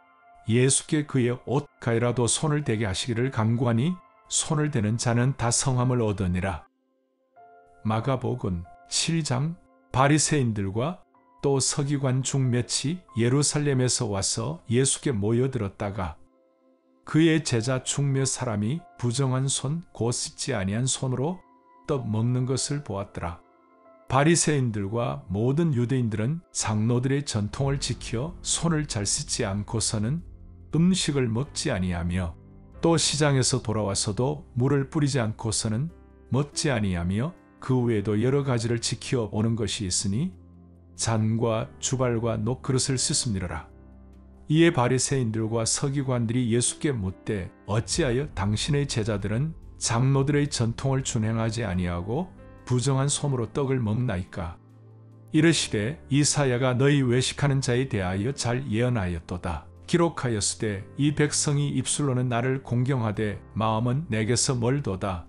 예수께 그의 옷가에라도 손을 대게 하시기를 간구하니 손을 대는 자는 다 성함을 얻으니라. 마가복음 7장. 바리새인들과 또 서기관 중 몇이 예루살렘에서 와서 예수께 모여들었다가 그의 제자 중 몇 사람이 부정한 손 곧 씻지 아니한 손으로 떡 먹는 것을 보았더라. 바리새인들과 모든 유대인들은 장로들의 전통을 지켜 손을 잘 씻지 않고서는 음식을 먹지 아니하며 또 시장에서 돌아와서도 물을 뿌리지 않고서는 먹지 아니하며 그 외에도 여러 가지를 지켜 오는 것이 있으니 잔과 주발과 녹그릇을 씻음이로라. 이에 바리새인들과 서기관들이 예수께 묻되 어찌하여 당신의 제자들은 장로들의 전통을 준행하지 아니하고 부정한 손으로 떡을 먹나이까? 이르시되 이사야가 너희 외식하는 자에 대하여 잘 예언하였도다. 기록하였으되 이 백성이 입술로는 나를 공경하되 마음은 내게서 멀도다.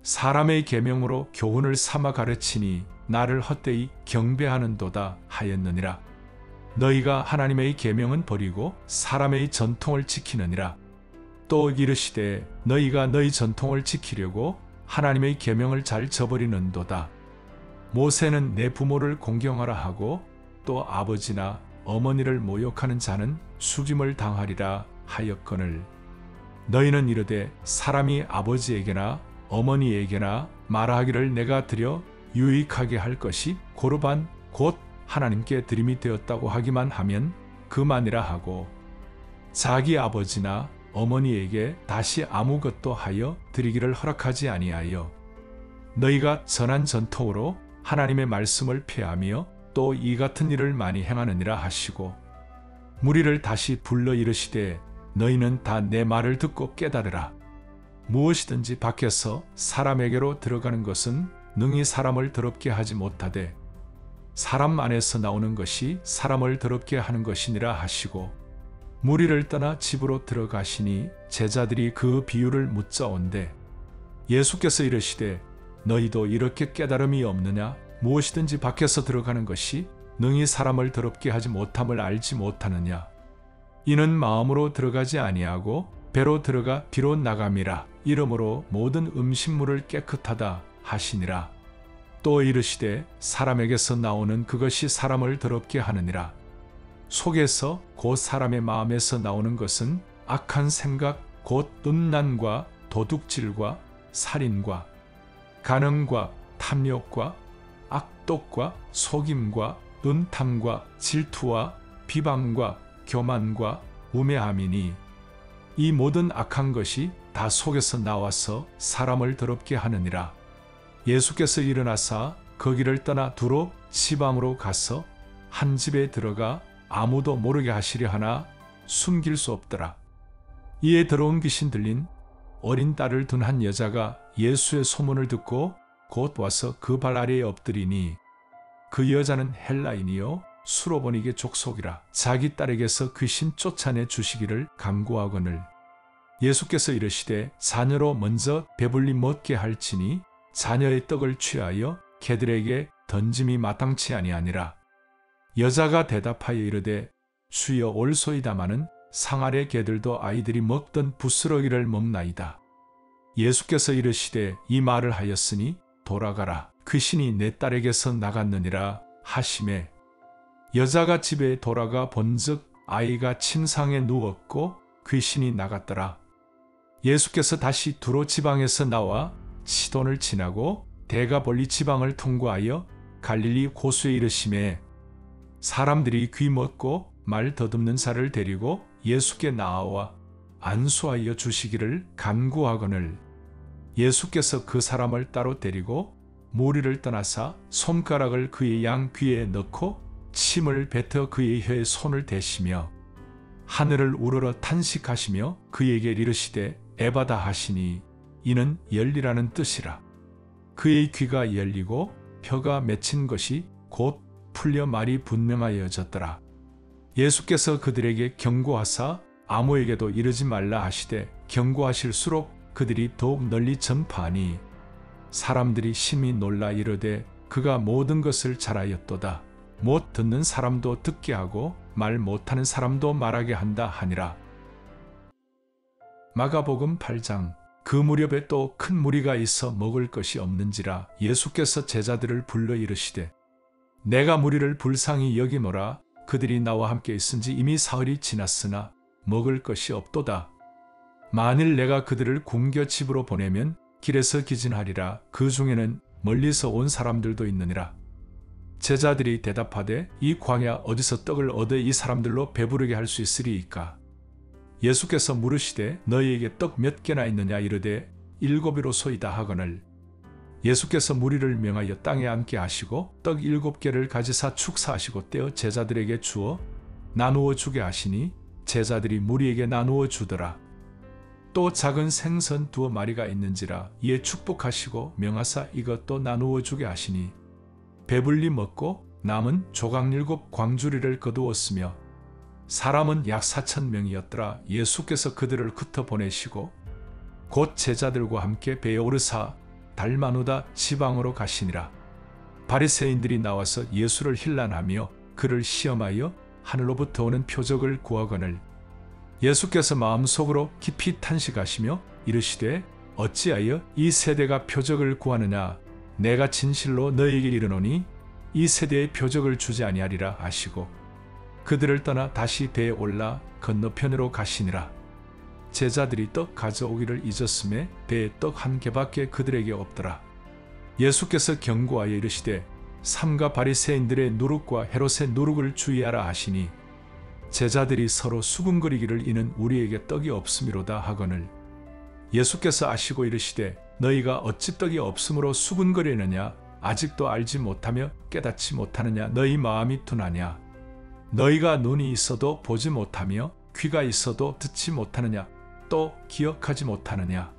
사람의 계명으로 교훈을 삼아 가르치니 나를 헛되이 경배하는도다 하였느니라. 너희가 하나님의 계명은 버리고 사람의 전통을 지키느니라. 또 이르시되 너희가 너희 전통을 지키려고 하나님의 계명을 잘 저버리는도다. 모세는 내 부모를 공경하라 하고 또 아버지나 어머니를 모욕하는 자는 죽임을 당하리라 하였거늘 너희는 이르되 사람이 아버지에게나 어머니에게나 말하기를 내가 드려 유익하게 할 것이 고르반 곧 하나님께 드림이 되었다고 하기만 하면 그만이라 하고 자기 아버지나 어머니에게 다시 아무것도 하여 드리기를 허락하지 아니하여 너희가 전한 전통으로 하나님의 말씀을 폐하며 또 이 같은 일을 많이 행하느니라 하시고 무리를 다시 불러 이르시되 너희는 다 내 말을 듣고 깨달으라. 무엇이든지 밖에서 사람에게로 들어가는 것은 능히 사람을 더럽게 하지 못하되 사람 안에서 나오는 것이 사람을 더럽게 하는 것이니라 하시고 무리를 떠나 집으로 들어가시니 제자들이 그 비유를 묻자온대 예수께서 이르시되 너희도 이렇게 깨달음이 없느냐? 무엇이든지 밖에서 들어가는 것이 능히 사람을 더럽게 하지 못함을 알지 못하느냐? 이는 마음으로 들어가지 아니하고 배로 들어가 비로 나감이라. 이러므로 모든 음식물을 깨끗하다 하시니라. 또 이르시되 사람에게서 나오는 그것이 사람을 더럽게 하느니라. 속에서 곧 사람의 마음에서 나오는 것은 악한 생각 곧 음란과 도둑질과 살인과 간음과 탐욕과 악독과 속임과 은탐과 질투와 비방과 교만과 우매함이니 이 모든 악한 것이 다 속에서 나와서 사람을 더럽게 하느니라. 예수께서 일어나사 거기를 떠나 두로 지방으로 가서 한 집에 들어가 아무도 모르게 하시려 하나 숨길 수 없더라. 이에 더러운 귀신 들린 어린 딸을 둔 한 여자가 예수의 소문을 듣고 곧 와서 그 발 아래에 엎드리니 그 여자는 헬라인이요 수로보니게 족속이라. 자기 딸에게서 귀신 쫓아내 주시기를 간구하거늘 예수께서 이르시되 자녀로 먼저 배불리 먹게 할지니 자녀의 떡을 취하여 개들에게 던짐이 마땅치 아니하니라. 여자가 대답하여 이르되 주여 옳소이다마는 상 아래 개들도 아이들이 먹던 부스러기를 먹나이다. 예수께서 이르시되 이 말을 하였으니 돌아가라. 귀신이 내 딸에게서 나갔느니라 하시매 여자가 집에 돌아가 본즉 아이가 침상에 누웠고 귀신이 나갔더라. 예수께서 다시 두로 지방에서 나와 시돈을 지나고 데가볼리 지방을 통과하여 갈릴리 고수에 이르시매 사람들이 귀 먹고 말 더듬는 자를 데리고 예수께 나와 안수하여 주시기를 간구하거늘 예수께서 그 사람을 따로 데리고 무리를 떠나사 손가락을 그의 양 귀에 넣고 침을 뱉어 그의 혀에 손을 대시며 하늘을 우러러 탄식하시며 그에게 이르시되 에바다 하시니 이는 열리라는 뜻이라. 그의 귀가 열리고 혀가 맺힌 것이 곧 풀려 말이 분명하여졌더라. 예수께서 그들에게 경고하사 아무에게도 이르지 말라 하시되 경고하실수록 그들이 더욱 널리 전파하니 사람들이 심히 놀라 이르되 그가 모든 것을 잘하였도다. 못 듣는 사람도 듣게 하고 말 못하는 사람도 말하게 한다 하니라. 마가복음 8장. 그 무렵에 또 큰 무리가 있어 먹을 것이 없는지라 예수께서 제자들을 불러 이르시되 내가 무리를 불쌍히 여기노라. 그들이 나와 함께 있은지 이미 사흘이 지났으나 먹을 것이 없도다. 만일 내가 그들을 굶겨 집으로 보내면 길에서 기진하리라. 그 중에는 멀리서 온 사람들도 있느니라. 제자들이 대답하되 이 광야 어디서 떡을 얻어 이 사람들로 배부르게 할 수 있으리이까? 예수께서 물으시되 너희에게 떡 몇 개나 있느냐 이르되 7이로소이다 하거늘 예수께서 무리를 명하여 땅에 앉게 하시고 떡 7개를 가지사 축사하시고 떼어 제자들에게 주어 나누어 주게 하시니 제자들이 무리에게 나누어 주더라. 또 작은 생선 2마리가 있는지라 이에 축복하시고 명하사 이것도 나누어 주게 하시니 배불리 먹고 남은 조각 7 광주리를 거두었으며 사람은 약 4,000명이었더라. 예수께서 그들을 흩어 보내시고 곧 제자들과 함께 배에 오르사 달마누다 지방으로 가시니라. 바리새인들이 나와서 예수를 힐난하며 그를 시험하여 하늘로부터 오는 표적을 구하거늘 예수께서 마음속으로 깊이 탄식하시며 이르시되 어찌하여 이 세대가 표적을 구하느냐? 내가 진실로 너희에게 이르노니 이 세대의 표적을 주지 아니하리라 하시고 그들을 떠나 다시 배에 올라 건너편으로 가시니라. 제자들이 떡 가져오기를 잊었음에 배에 떡 1개밖에 그들에게 없더라. 예수께서 경고하여 이르시되 삼가 바리새인들의 누룩과 헤롯의 누룩을 주의하라 하시니 제자들이 서로 수군거리기를 이는 우리에게 떡이 없음이로다 하거늘 예수께서 아시고 이르시되 너희가 어찌 떡이 없음으로 수군거리느냐? 아직도 알지 못하며 깨닫지 못하느냐? 너희 마음이 둔하냐? 너희가 눈이 있어도 보지 못하며 귀가 있어도 듣지 못하느냐? 또 기억하지 못하느냐?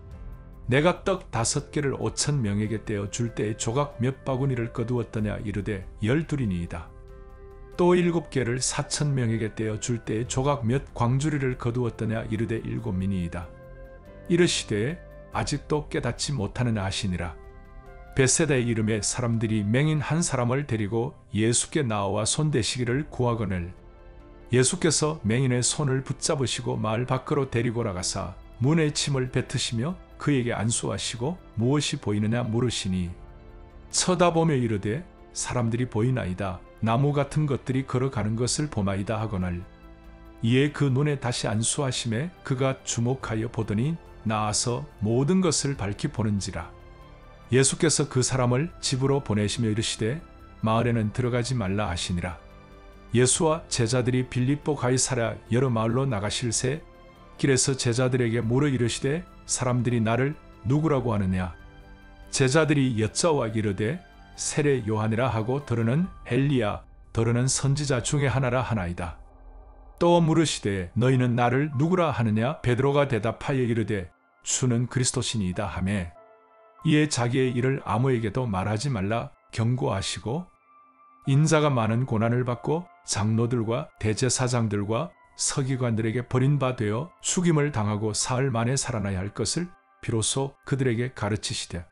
내가 떡 5개를 5,000명에게 떼어 줄 때에 조각 몇 바구니를 거두었더냐? 이르되 12이니이다. 또 7개를 4,000명에게 떼어 줄 때에 조각 몇 광주리를 거두었더냐? 이르되 7이니이다. 이르시되 아직도 깨닫지 못하느냐 하시니라. 벳세다의 이름에 사람들이 맹인 한 사람을 데리고 예수께 나와 손대시기를 구하거늘 예수께서 맹인의 손을 붙잡으시고 마을 밖으로 데리고 나가사 문에 침을 뱉으시며 그에게 안수하시고 무엇이 보이느냐 물으시니 쳐다보며 이르되 사람들이 보이나이다. 나무 같은 것들이 걸어가는 것을 보나이다 하거늘 이에 그 눈에 다시 안수하심에 그가 주목하여 보더니 나아서 모든 것을 밝히 보는지라. 예수께서 그 사람을 집으로 보내시며 이르시되 마을에는 들어가지 말라 하시니라. 예수와 제자들이 빌립보 가이사랴 여러 마을로 나가실새 길에서 제자들에게 물어 이르시되 사람들이 나를 누구라고 하느냐. 제자들이 여짜와 이르되 세례 요한이라 하고 더러는 엘리야 더러는 선지자 중에 하나라 하나이다. 또 물으시되 너희는 나를 누구라 하느냐. 베드로가 대답하여 이르되 주는 그리스도시니이다 하매 이에 자기의 일을 아무에게도 말하지 말라 경고하시고 인자가 많은 고난을 받고 장로들과 대제사장들과 서기관들에게 버림받아 죽임을 당하고 사흘 만에 살아나야 할 것을 비로소 그들에게 가르치시되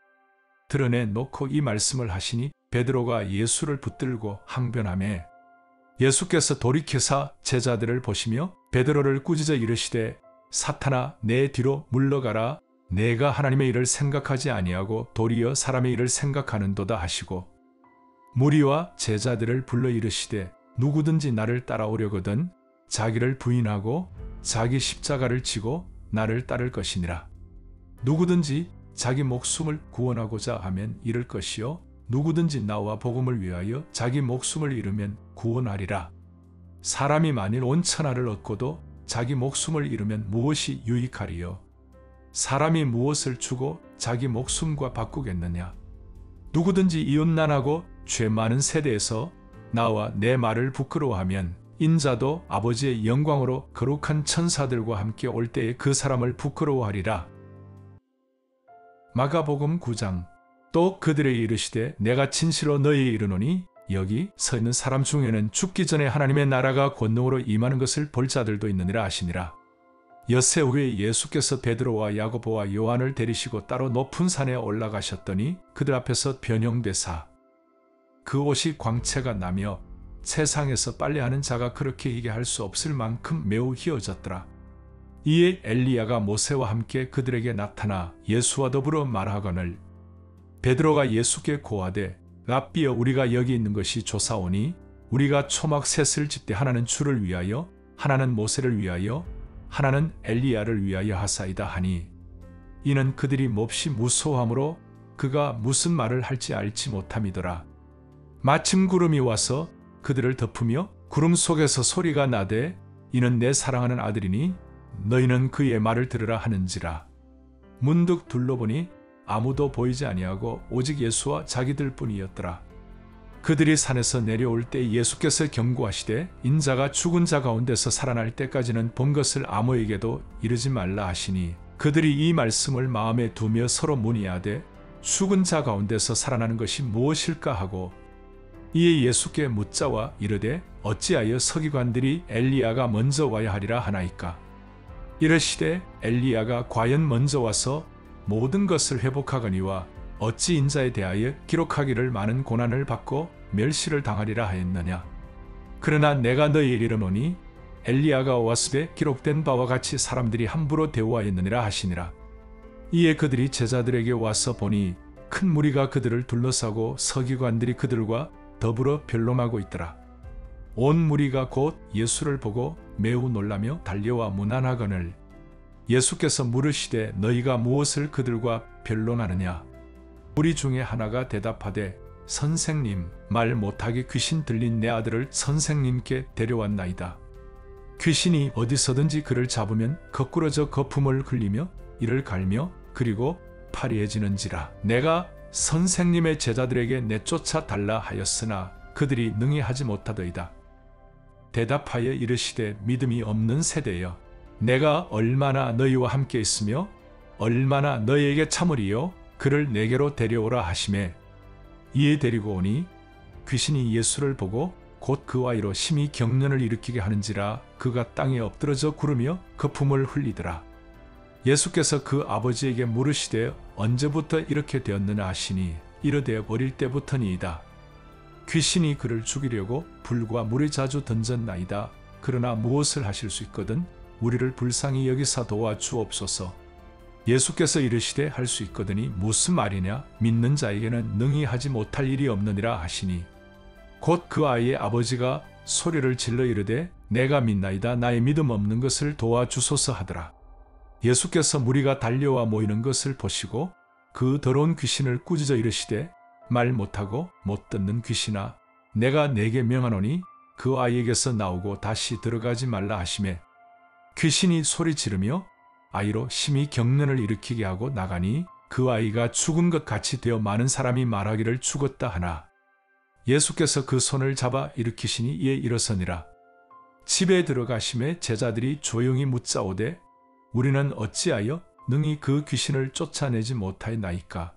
드러내 놓고 이 말씀을 하시니 베드로가 예수를 붙들고 항변하매 예수께서 돌이켜사 제자들을 보시며 베드로를 꾸짖어 이르시되 사탄아 내 뒤로 물러가라. 내가 하나님의 일을 생각하지 아니하고 도리어 사람의 일을 생각하는도다 하시고 무리와 제자들을 불러 이르시되 누구든지 나를 따라오려거든 자기를 부인하고 자기 십자가를 지고 나를 따를 것이니라. 누구든지 자기 목숨을 구원하고자 하면 잃을 것이요 누구든지 나와 복음을 위하여 자기 목숨을 잃으면 구원하리라. 사람이 만일 온 천하를 얻고도 자기 목숨을 잃으면 무엇이 유익하리요. 사람이 무엇을 주고 자기 목숨과 바꾸겠느냐. 누구든지 이웃난하고 죄 많은 세대에서 나와 내 말을 부끄러워하면 인자도 아버지의 영광으로 거룩한 천사들과 함께 올 때에 그 사람을 부끄러워하리라. 마가복음 9장. 또 그들에게 이르시되 내가 진실로 너희에게 이르노니 여기 서 있는 사람 중에는 죽기 전에 하나님의 나라가 권능으로 임하는 것을 볼 자들도 있느니라 하시니라. 엿새 후에 예수께서 베드로와 야고보와 요한을 데리시고 따로 높은 산에 올라가셨더니 그들 앞에서 변형되사 그 옷이 광채가 나며 세상에서 빨래하는 자가 그렇게 희게 할 수 없을 만큼 매우 희어졌더라. 이에 엘리야가 모세와 함께 그들에게 나타나 예수와 더불어 말하거늘 베드로가 예수께 고하되 랍비여 우리가 여기 있는 것이 좋사오니 우리가 초막 셋을 집되 하나는 주를 위하여 하나는 모세를 위하여 하나는 엘리야를 위하여 하사이다 하니 이는 그들이 몹시 무소함으로 그가 무슨 말을 할지 알지 못함이더라. 마침 구름이 와서 그들을 덮으며 구름 속에서 소리가 나되 이는 내 사랑하는 아들이니 너희는 그의 말을 들으라 하는지라. 문득 둘러보니 아무도 보이지 아니하고 오직 예수와 자기들 뿐이었더라. 그들이 산에서 내려올 때 예수께서 경고하시되 인자가 죽은 자 가운데서 살아날 때까지는 본 것을 아무에게도 이르지 말라 하시니 그들이 이 말씀을 마음에 두며 서로 문의하되 죽은 자 가운데서 살아나는 것이 무엇일까 하고 이에 예수께 묻자와 이르되 어찌하여 서기관들이 엘리야가 먼저 와야 하리라 하나이까. 이르시되 엘리야가 과연 먼저 와서 모든 것을 회복하거니와 어찌 인자에 대하여 기록하기를 많은 고난을 받고 멸시를 당하리라 하였느냐. 그러나 내가 너희에게 이르노니 엘리야가 왔으되 기록된 바와 같이 사람들이 함부로 대우하였느니라 하시니라. 이에 그들이 제자들에게 와서 보니 큰 무리가 그들을 둘러싸고 서기관들이 그들과 더불어 변론하고 있더라. 온 무리가 곧 예수를 보고 매우 놀라며 달려와 문안하거늘 예수께서 물으시되 너희가 무엇을 그들과 변론하느냐. 무리 중에 하나가 대답하되 선생님 말 못하게 귀신 들린 내 아들을 선생님께 데려왔나이다. 귀신이 어디서든지 그를 잡으면 거꾸러져 거품을 흘리며 이를 갈며 그리고 파리해지는지라. 내가 선생님의 제자들에게 내쫓아 달라 하였으나 그들이 능히 하지 못하더이다. 대답하여 이르시되 믿음이 없는 세대여 내가 얼마나 너희와 함께 있으며 얼마나 너희에게 참으리요. 그를 내게로 데려오라 하시매 이에 데리고 오니 귀신이 예수를 보고 곧 그와 이로 심히 경련을 일으키게 하는지라 그가 땅에 엎드러져 구르며 거품을 흘리더라. 예수께서 그 아버지에게 물으시되 언제부터 이렇게 되었느냐 하시니 이르되 어릴 때부터니이다. 귀신이 그를 죽이려고 불과 물에 자주 던졌나이다. 그러나 무엇을 하실 수 있거든 우리를 불쌍히 여기사 도와주옵소서. 예수께서 이르시되 할 수 있거든이 무슨 말이냐. 믿는 자에게는 능히 하지 못할 일이 없느니라 하시니 곧 그 아이의 아버지가 소리를 질러 이르되 내가 믿나이다. 나의 믿음 없는 것을 도와주소서 하더라. 예수께서 무리가 달려와 모이는 것을 보시고 그 더러운 귀신을 꾸짖어 이르시되 말 못하고 못 듣는 귀신아 내가 네게 명하노니 그 아이에게서 나오고 다시 들어가지 말라 하시매 귀신이 소리 지르며 아이로 심히 경련을 일으키게 하고 나가니 그 아이가 죽은 것 같이 되어 많은 사람이 말하기를 죽었다 하나 예수께서 그 손을 잡아 일으키시니 이에 일어서니라. 집에 들어가심에 제자들이 조용히 묻자오되 우리는 어찌하여 능히 그 귀신을 쫓아내지 못하였나이까.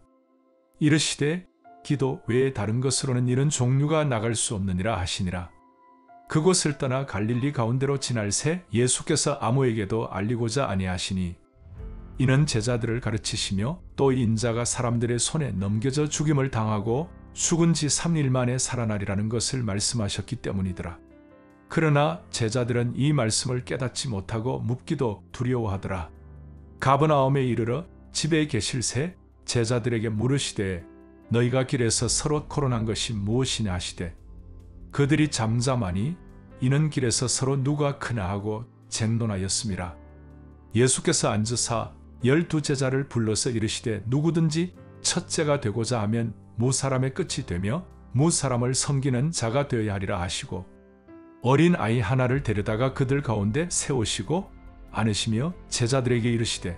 이르시되 기도 외에 다른 것으로는 이런 종류가 나갈 수 없느니라 하시니라. 그곳을 떠나 갈릴리 가운데로 지날 새 예수께서 아무에게도 알리고자 아니하시니 이는 제자들을 가르치시며 또 인자가 사람들의 손에 넘겨져 죽임을 당하고 죽은 지 3일 만에 살아나리라는 것을 말씀하셨기 때문이더라. 그러나 제자들은 이 말씀을 깨닫지 못하고 묻기도 두려워하더라. 가버나움에 이르러 집에 계실 새 제자들에게 물으시되 너희가 길에서 서로 거론한 것이 무엇이냐 하시되 그들이 잠잠하니 이는 길에서 서로 누가 크나 하고 쟁론하였음이라. 예수께서 앉으사 12제자를 불러서 이르시되 누구든지 첫째가 되고자 하면 무사람의 끝이 되며 무사람을 섬기는 자가 되어야 하리라 하시고 어린 아이 하나를 데려다가 그들 가운데 세우시고 안으시며 제자들에게 이르시되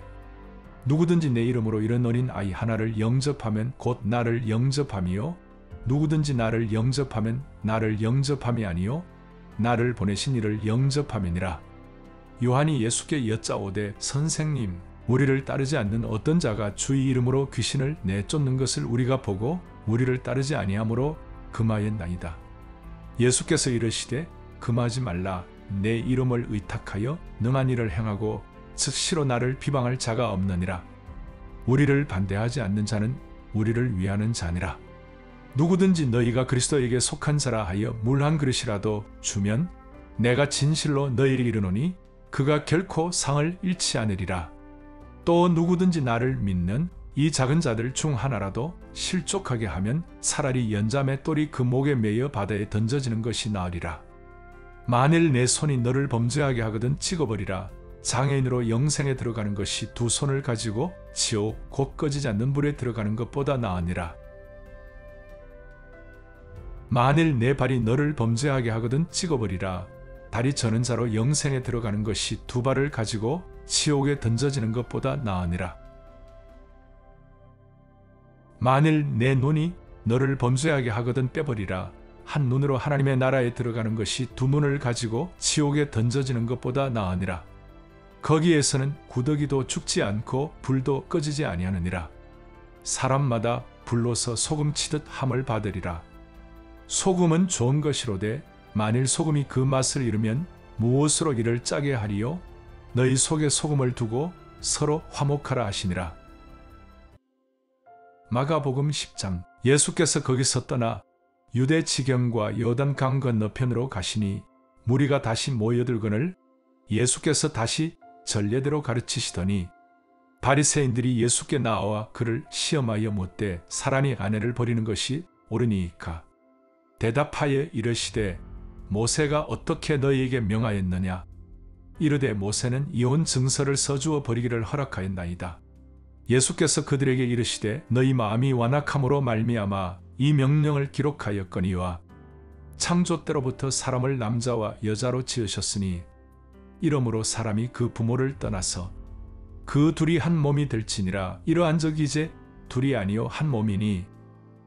누구든지 내 이름으로 이런 어린 아이 하나를 영접하면 곧 나를 영접함이요 누구든지 나를 영접하면 나를 영접함이 아니요 나를 보내신 이를 영접함이니라. 요한이 예수께 여짜오되 선생님 우리를 따르지 않는 어떤 자가 주의 이름으로 귀신을 내쫓는 것을 우리가 보고 우리를 따르지 아니하므로 금하였나이다. 예수께서 이르시되 금하지 말라. 내 이름을 의탁하여 능한 일을 행하고 즉시로 나를 비방할 자가 없느니라. 우리를 반대하지 않는 자는 우리를 위하는 자니라. 누구든지 너희가 그리스도에게 속한 자라 하여 물 한 그릇이라도 주면 내가 진실로 너희에게 이르노니 그가 결코 상을 잃지 않으리라. 또 누구든지 나를 믿는 이 작은 자들 중 하나라도 실족하게 하면 차라리 연자매 똘이 그 목에 매여 바다에 던져지는 것이 나으리라. 만일 내 손이 너를 범죄하게 하거든 찍어버리라. 장애인으로 영생에 들어가는 것이 두 손을 가지고 지옥 곧 꺼지지 않는 불에 들어가는 것보다 나으니라. 만일 내 발이 너를 범죄하게 하거든 찍어버리라. 다리 저는 자로 영생에 들어가는 것이 두 발을 가지고 지옥에 던져지는 것보다 나으니라. 만일 내 눈이 너를 범죄하게 하거든 빼버리라. 한 눈으로 하나님의 나라에 들어가는 것이 두 눈을 가지고 지옥에 던져지는 것보다 나으니라. 거기에서는 구더기도 죽지 않고 불도 꺼지지 아니하느니라. 사람마다 불로서 소금 치듯 함을 받으리라. 소금은 좋은 것이로되 만일 소금이 그 맛을 잃으면 무엇으로 이를 짜게 하리요? 너희 속에 소금을 두고 서로 화목하라 하시니라. 마가복음 10장. 예수께서 거기서 떠나 유대 지경과 요단 강 건너편으로 가시니 무리가 다시 모여들거늘 예수께서 다시 전례대로 가르치시더니 바리새인들이 예수께 나와 그를 시험하여 묻되 사람이 아내를 버리는 것이 옳으니이까. 대답하여 이르시되 모세가 어떻게 너희에게 명하였느냐. 이르되 모세는 이혼 증서를 써주어 버리기를 허락하였나이다. 예수께서 그들에게 이르시되 너희 마음이 완악함으로 말미암아 이 명령을 기록하였거니와 창조 때로부터 사람을 남자와 여자로 지으셨으니 이러므로 사람이 그 부모를 떠나서 그 둘이 한 몸이 될지니라. 이러한 적이 이제 둘이 아니요 한 몸이니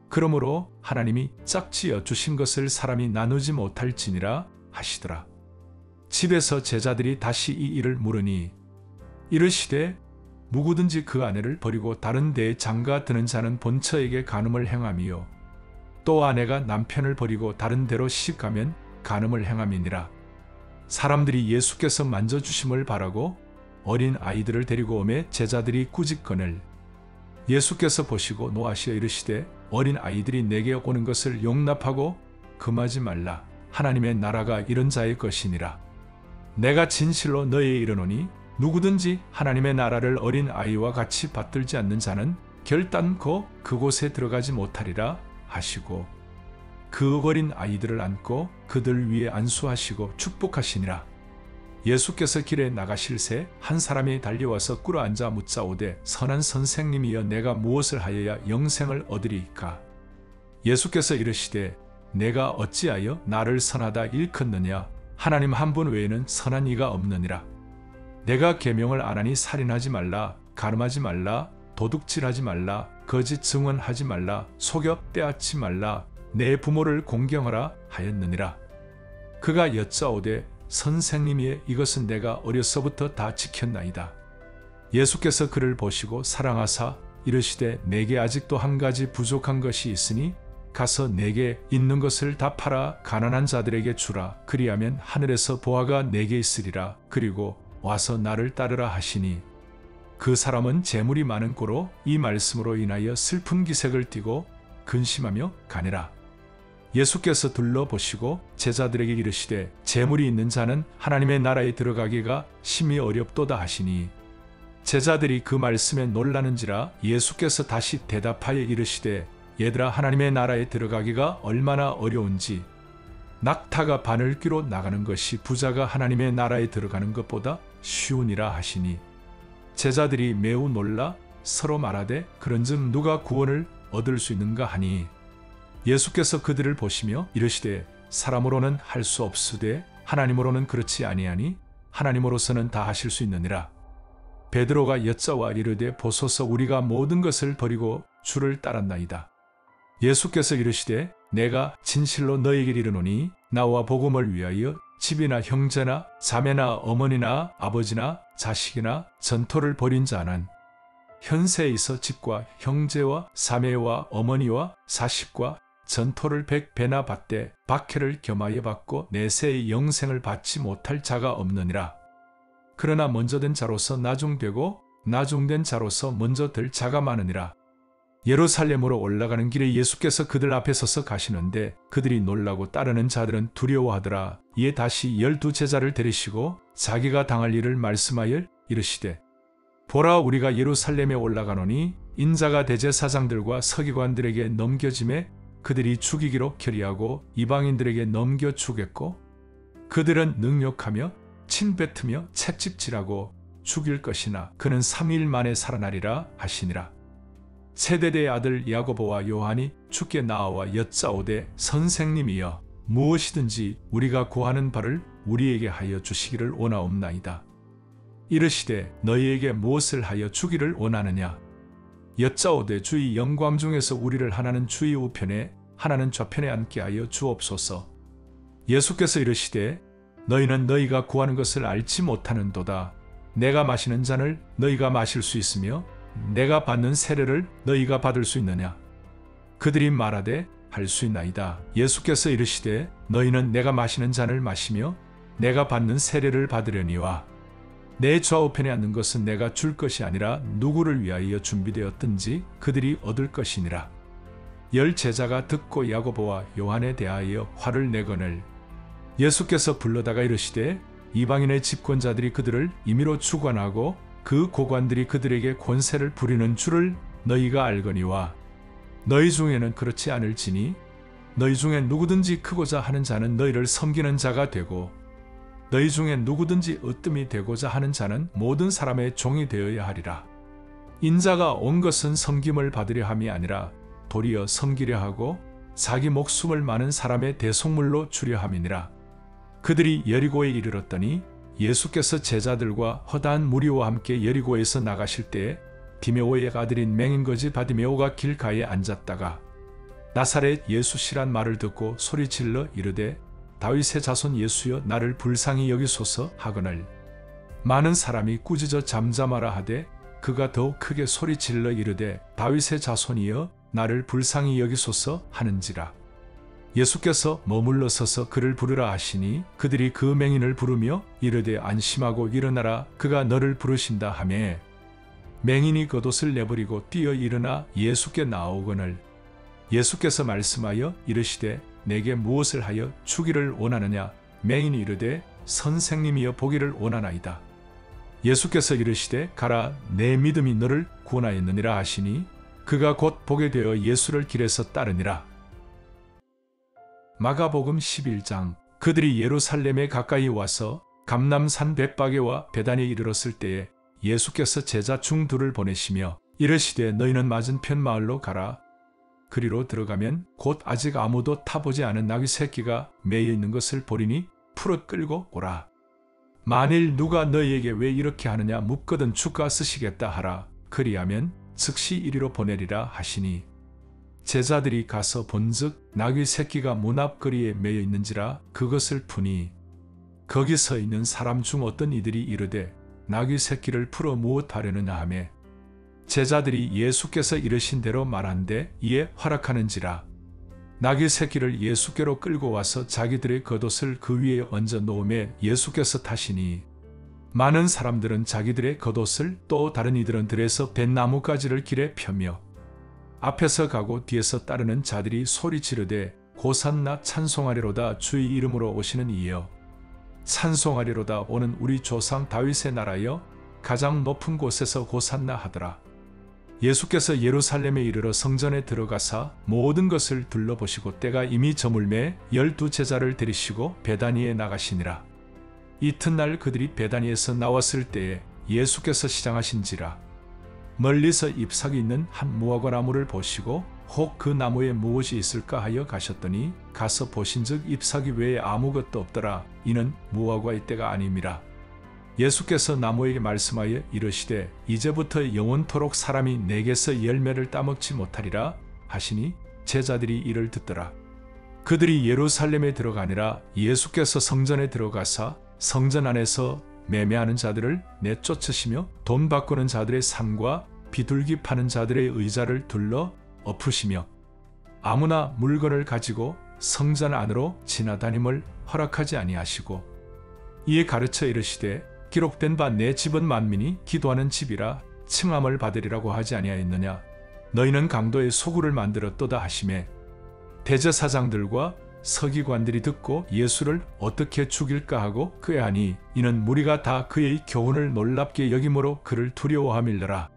그러므로 하나님이 짝지어 주신 것을 사람이 나누지 못할지니라 하시더라. 집에서 제자들이 다시 이 일을 물으니 이르시되 누구든지 그 아내를 버리고 다른 데에 장가 드는 자는 본처에게 간음을 행함이요 또 아내가 남편을 버리고 다른 데로 시집가면 간음을 행함이니라. 사람들이 예수께서 만져주심을 바라고 어린 아이들을 데리고 오매 제자들이 꾸짖거늘 예수께서 보시고 노하시어 이르시되 어린 아이들이 내게 오는 것을 용납하고 금하지 말라. 하나님의 나라가 이런 자의 것이니라. 내가 진실로 너희에 이르노니 누구든지 하나님의 나라를 어린 아이와 같이 받들지 않는 자는 결단코 그곳에 들어가지 못하리라 하시고 그 어린 아이들을 안고 그들 위에 안수하시고 축복하시니라. 예수께서 길에 나가실새 한 사람이 달려와서 꿇어앉아 묻자오되 선한 선생님이여 내가 무엇을 하여야 영생을 얻으리이까. 예수께서 이르시되 내가 어찌하여 나를 선하다 일컫느냐? 하나님 한 분 외에는 선한 이가 없느니라. 내가 계명을 안 하니 살인하지 말라, 간음하지 말라, 도둑질하지 말라, 거짓 증언하지 말라, 속여 빼앗지 말라, 내 부모를 공경하라 하였느니라. 그가 여짜오되 선생님이여 이것은 내가 어려서부터 다 지켰나이다. 예수께서 그를 보시고 사랑하사 이르시되 내게 아직도 한 가지 부족한 것이 있으니 가서 내게 있는 것을 다 팔아 가난한 자들에게 주라. 그리하면 하늘에서 보화가 내게 있으리라. 그리고 와서 나를 따르라 하시니 그 사람은 재물이 많은 꼴로 이 말씀으로 인하여 슬픈 기색을 띠고 근심하며 가니라. 예수께서 둘러보시고 제자들에게 이르시되 재물이 있는 자는 하나님의 나라에 들어가기가 심히 어렵도다 하시니 제자들이 그 말씀에 놀라는지라. 예수께서 다시 대답하여 이르시되 얘들아 하나님의 나라에 들어가기가 얼마나 어려운지 낙타가 바늘귀로 나가는 것이 부자가 하나님의 나라에 들어가는 것보다 쉬우니라 하시니 제자들이 매우 놀라 서로 말하되 그런즉 누가 구원을 얻을 수 있는가 하니 예수께서 그들을 보시며 이르시되 사람으로는 할 수 없으되 하나님으로는 그렇지 아니하니 하나님으로서는 다 하실 수 있느니라. 베드로가 여짜와 이르되 보소서 우리가 모든 것을 버리고 주를 따랐나이다. 예수께서 이르시되 내가 진실로 너희에게 이르노니 나와 복음을 위하여 집이나 형제나 자매나 어머니나 아버지나 자식이나 전토를 벌인 자는 현세에 있어 집과 형제와 자매와 어머니와 자식과 전토를 100배나 받되 박해를 겸하여 받고 내세의 영생을 받지 못할 자가 없느니라. 그러나 먼저 된 자로서 나중되고 나중된 자로서 먼저 될 자가 많으니라. 예루살렘으로 올라가는 길에 예수께서 그들 앞에 서서 가시는데 그들이 놀라고 따르는 자들은 두려워하더라. 이에 다시 12 제자를 데리시고 자기가 당할 일을 말씀하여 이르시되 보라 우리가 예루살렘에 올라가노니 인자가 대제사장들과 서기관들에게 넘겨짐에 그들이 죽이기로 결의하고 이방인들에게 넘겨주겠고 그들은 능욕하며 침뱉으며 채찍질하고 죽일 것이나 그는 3일 만에 살아나리라 하시니라. 세데데의 아들 야고보와 요한이 주께 나와 여짜오되 선생님이여 무엇이든지 우리가 구하는 바를 우리에게 하여 주시기를 원하옵나이다. 이르시되 너희에게 무엇을 하여 주기를 원하느냐? 여짜오되 주의 영광 중에서 우리를 하나는 주의 우편에 하나는 좌편에 앉게 하여 주옵소서. 예수께서 이르시되 너희는 너희가 구하는 것을 알지 못하는도다. 내가 마시는 잔을 너희가 마실 수 있으며 내가 받는 세례를 너희가 받을 수 있느냐? 그들이 말하되 할 수 있나이다. 예수께서 이르시되 너희는 내가 마시는 잔을 마시며 내가 받는 세례를 받으려니와 내 좌우편에 앉는 것은 내가 줄 것이 아니라 누구를 위하여 준비되었든지 그들이 얻을 것이니라. 10 제자가 듣고 야고보와 요한에 대하여 화를 내거늘 예수께서 불러다가 이르시되 이방인의 집권자들이 그들을 임의로 주관하고 그 고관들이 그들에게 권세를 부리는 줄을 너희가 알거니와 너희 중에는 그렇지 않을지니 너희 중에 누구든지 크고자 하는 자는 너희를 섬기는 자가 되고 너희 중에 누구든지 으뜸이 되고자 하는 자는 모든 사람의 종이 되어야 하리라. 인자가 온 것은 섬김을 받으려 함이 아니라 도리어 섬기려 하고 자기 목숨을 많은 사람의 대속물로 주려 함이니라. 그들이 여리고에 이르렀더니 예수께서 제자들과 허다한 무리와 함께 여리고에서 나가실 때에 디메오의 아들인 맹인거지 바디메오가 길가에 앉았다가 나사렛 예수시란 말을 듣고 소리질러 이르되 다윗의 자손 예수여 나를 불쌍히 여기소서 하거늘 많은 사람이 꾸짖어 잠잠하라 하되 그가 더욱 크게 소리질러 이르되 다윗의 자손이여 나를 불쌍히 여기소서 하는지라. 예수께서 머물러 서서 그를 부르라 하시니 그들이 그 맹인을 부르며 이르되 안심하고 일어나라 그가 너를 부르신다 하매 맹인이 겉옷을 내버리고 뛰어 일어나 예수께 나오거늘 예수께서 말씀하여 이르시되 내게 무엇을 하여 주기를 원하느냐? 맹인이 이르되 선생님이여 보기를 원하나이다. 예수께서 이르시되 가라 내 믿음이 너를 구원하였느니라 하시니 그가 곧 보게 되어 예수를 길에서 따르니라. 마가복음 11장. 그들이 예루살렘에 가까이 와서 감람산 벳바게와 베단에 이르렀을 때에 예수께서 제자 중 둘을 보내시며 이르시되 너희는 맞은편 마을로 가라. 그리로 들어가면 곧 아직 아무도 타보지 않은 나귀 새끼가 매여 있는 것을 보리니 풀어 끌고 오라. 만일 누가 너희에게 왜 이렇게 하느냐 묻거든 주가 쓰시겠다 하라. 그리하면 즉시 이리로 보내리라 하시니 제자들이 가서 본즉 나귀 새끼가 문 앞 거리에 매여 있는지라 그것을 푸니 거기 서 있는 사람 중 어떤 이들이 이르되 나귀 새끼를 풀어 무엇하려느냐 하매 제자들이 예수께서 이르신 대로 말한데 이에 허락하는지라. 나귀 새끼를 예수께로 끌고 와서 자기들의 겉옷을 그 위에 얹어 놓음에 예수께서 타시니 많은 사람들은 자기들의 겉옷을 또 다른 이들은 들에서 벤 나뭇가지를 길에 펴며 앞에서 가고 뒤에서 따르는 자들이 소리 지르되 호산나 찬송하리로다 주의 이름으로 오시는 이여 찬송하리로다 오는 우리 조상 다윗의 나라여 가장 높은 곳에서 호산나 하더라. 예수께서 예루살렘에 이르러 성전에 들어가사 모든 것을 둘러보시고 때가 이미 저물매 12 제자를 데리시고 베다니에 나가시니라. 이튿날 그들이 베다니에서 나왔을 때에 예수께서 시장하신지라. 멀리서 잎사귀 있는 한 무화과 나무를 보시고 혹 그 나무에 무엇이 있을까 하여 가셨더니 가서 보신즉 잎사귀 외에 아무것도 없더라. 이는 무화과의 때가 아님이라. 예수께서 나무에게 말씀하여 이르시되 이제부터 영원토록 사람이 내게서 열매를 따먹지 못하리라 하시니 제자들이 이를 듣더라. 그들이 예루살렘에 들어가니라. 예수께서 성전에 들어가사 성전 안에서 매매하는 자들을 내쫓으시며 돈 바꾸는 자들의 상과 비둘기 파는 자들의 의자를 둘러 엎으시며 아무나 물건을 가지고 성전 안으로 지나다님을 허락하지 아니하시고 이에 가르쳐 이르시되 기록된 바 내 집은 만민이 기도하는 집이라 칭함을 받으리라고 하지 아니하였느냐. 너희는 강도의 소굴을 만들었도다 하시매 대제사장들과 서기관들이 듣고 예수를 어떻게 죽일까 하고 꾀하니 이는 무리가 다 그의 교훈을 놀랍게 여김으로 그를 두려워함일더라.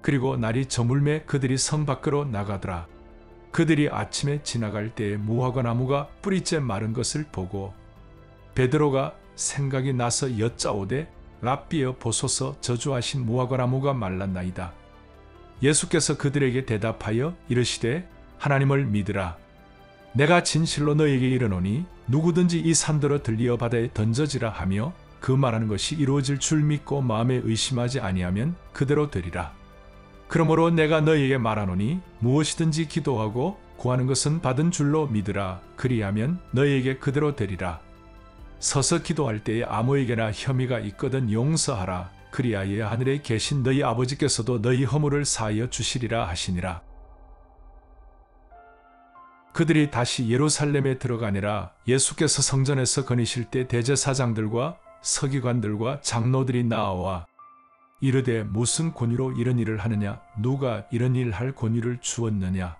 그리고 날이 저물매 그들이 성 밖으로 나가더라. 그들이 아침에 지나갈 때에 무화과 나무가 뿌리째 마른 것을 보고 베드로가 생각이 나서 여짜오되 랍비여 보소서 저주하신 무화과 나무가 말랐나이다. 예수께서 그들에게 대답하여 이르시되 하나님을 믿으라. 내가 진실로 너희에게 이르노니 누구든지 이 산더러 들리어 바다에 던져지라 하며 그 말하는 것이 이루어질 줄 믿고 마음에 의심하지 아니하면 그대로 되리라. 그러므로 내가 너희에게 말하노니 무엇이든지 기도하고 구하는 것은 받은 줄로 믿으라. 그리하면 너희에게 그대로 되리라. 서서 기도할 때에 아무에게나 혐의가 있거든 용서하라. 그리하여 하늘에 계신 너희 아버지께서도 너희 허물을 사하여 주시리라 하시니라. 그들이 다시 예루살렘에 들어가니라. 예수께서 성전에서 거니실 때 대제사장들과 서기관들과 장로들이 나와 이르되 무슨 권위로 이런 일을 하느냐? 누가 이런 일 할 권위를 주었느냐?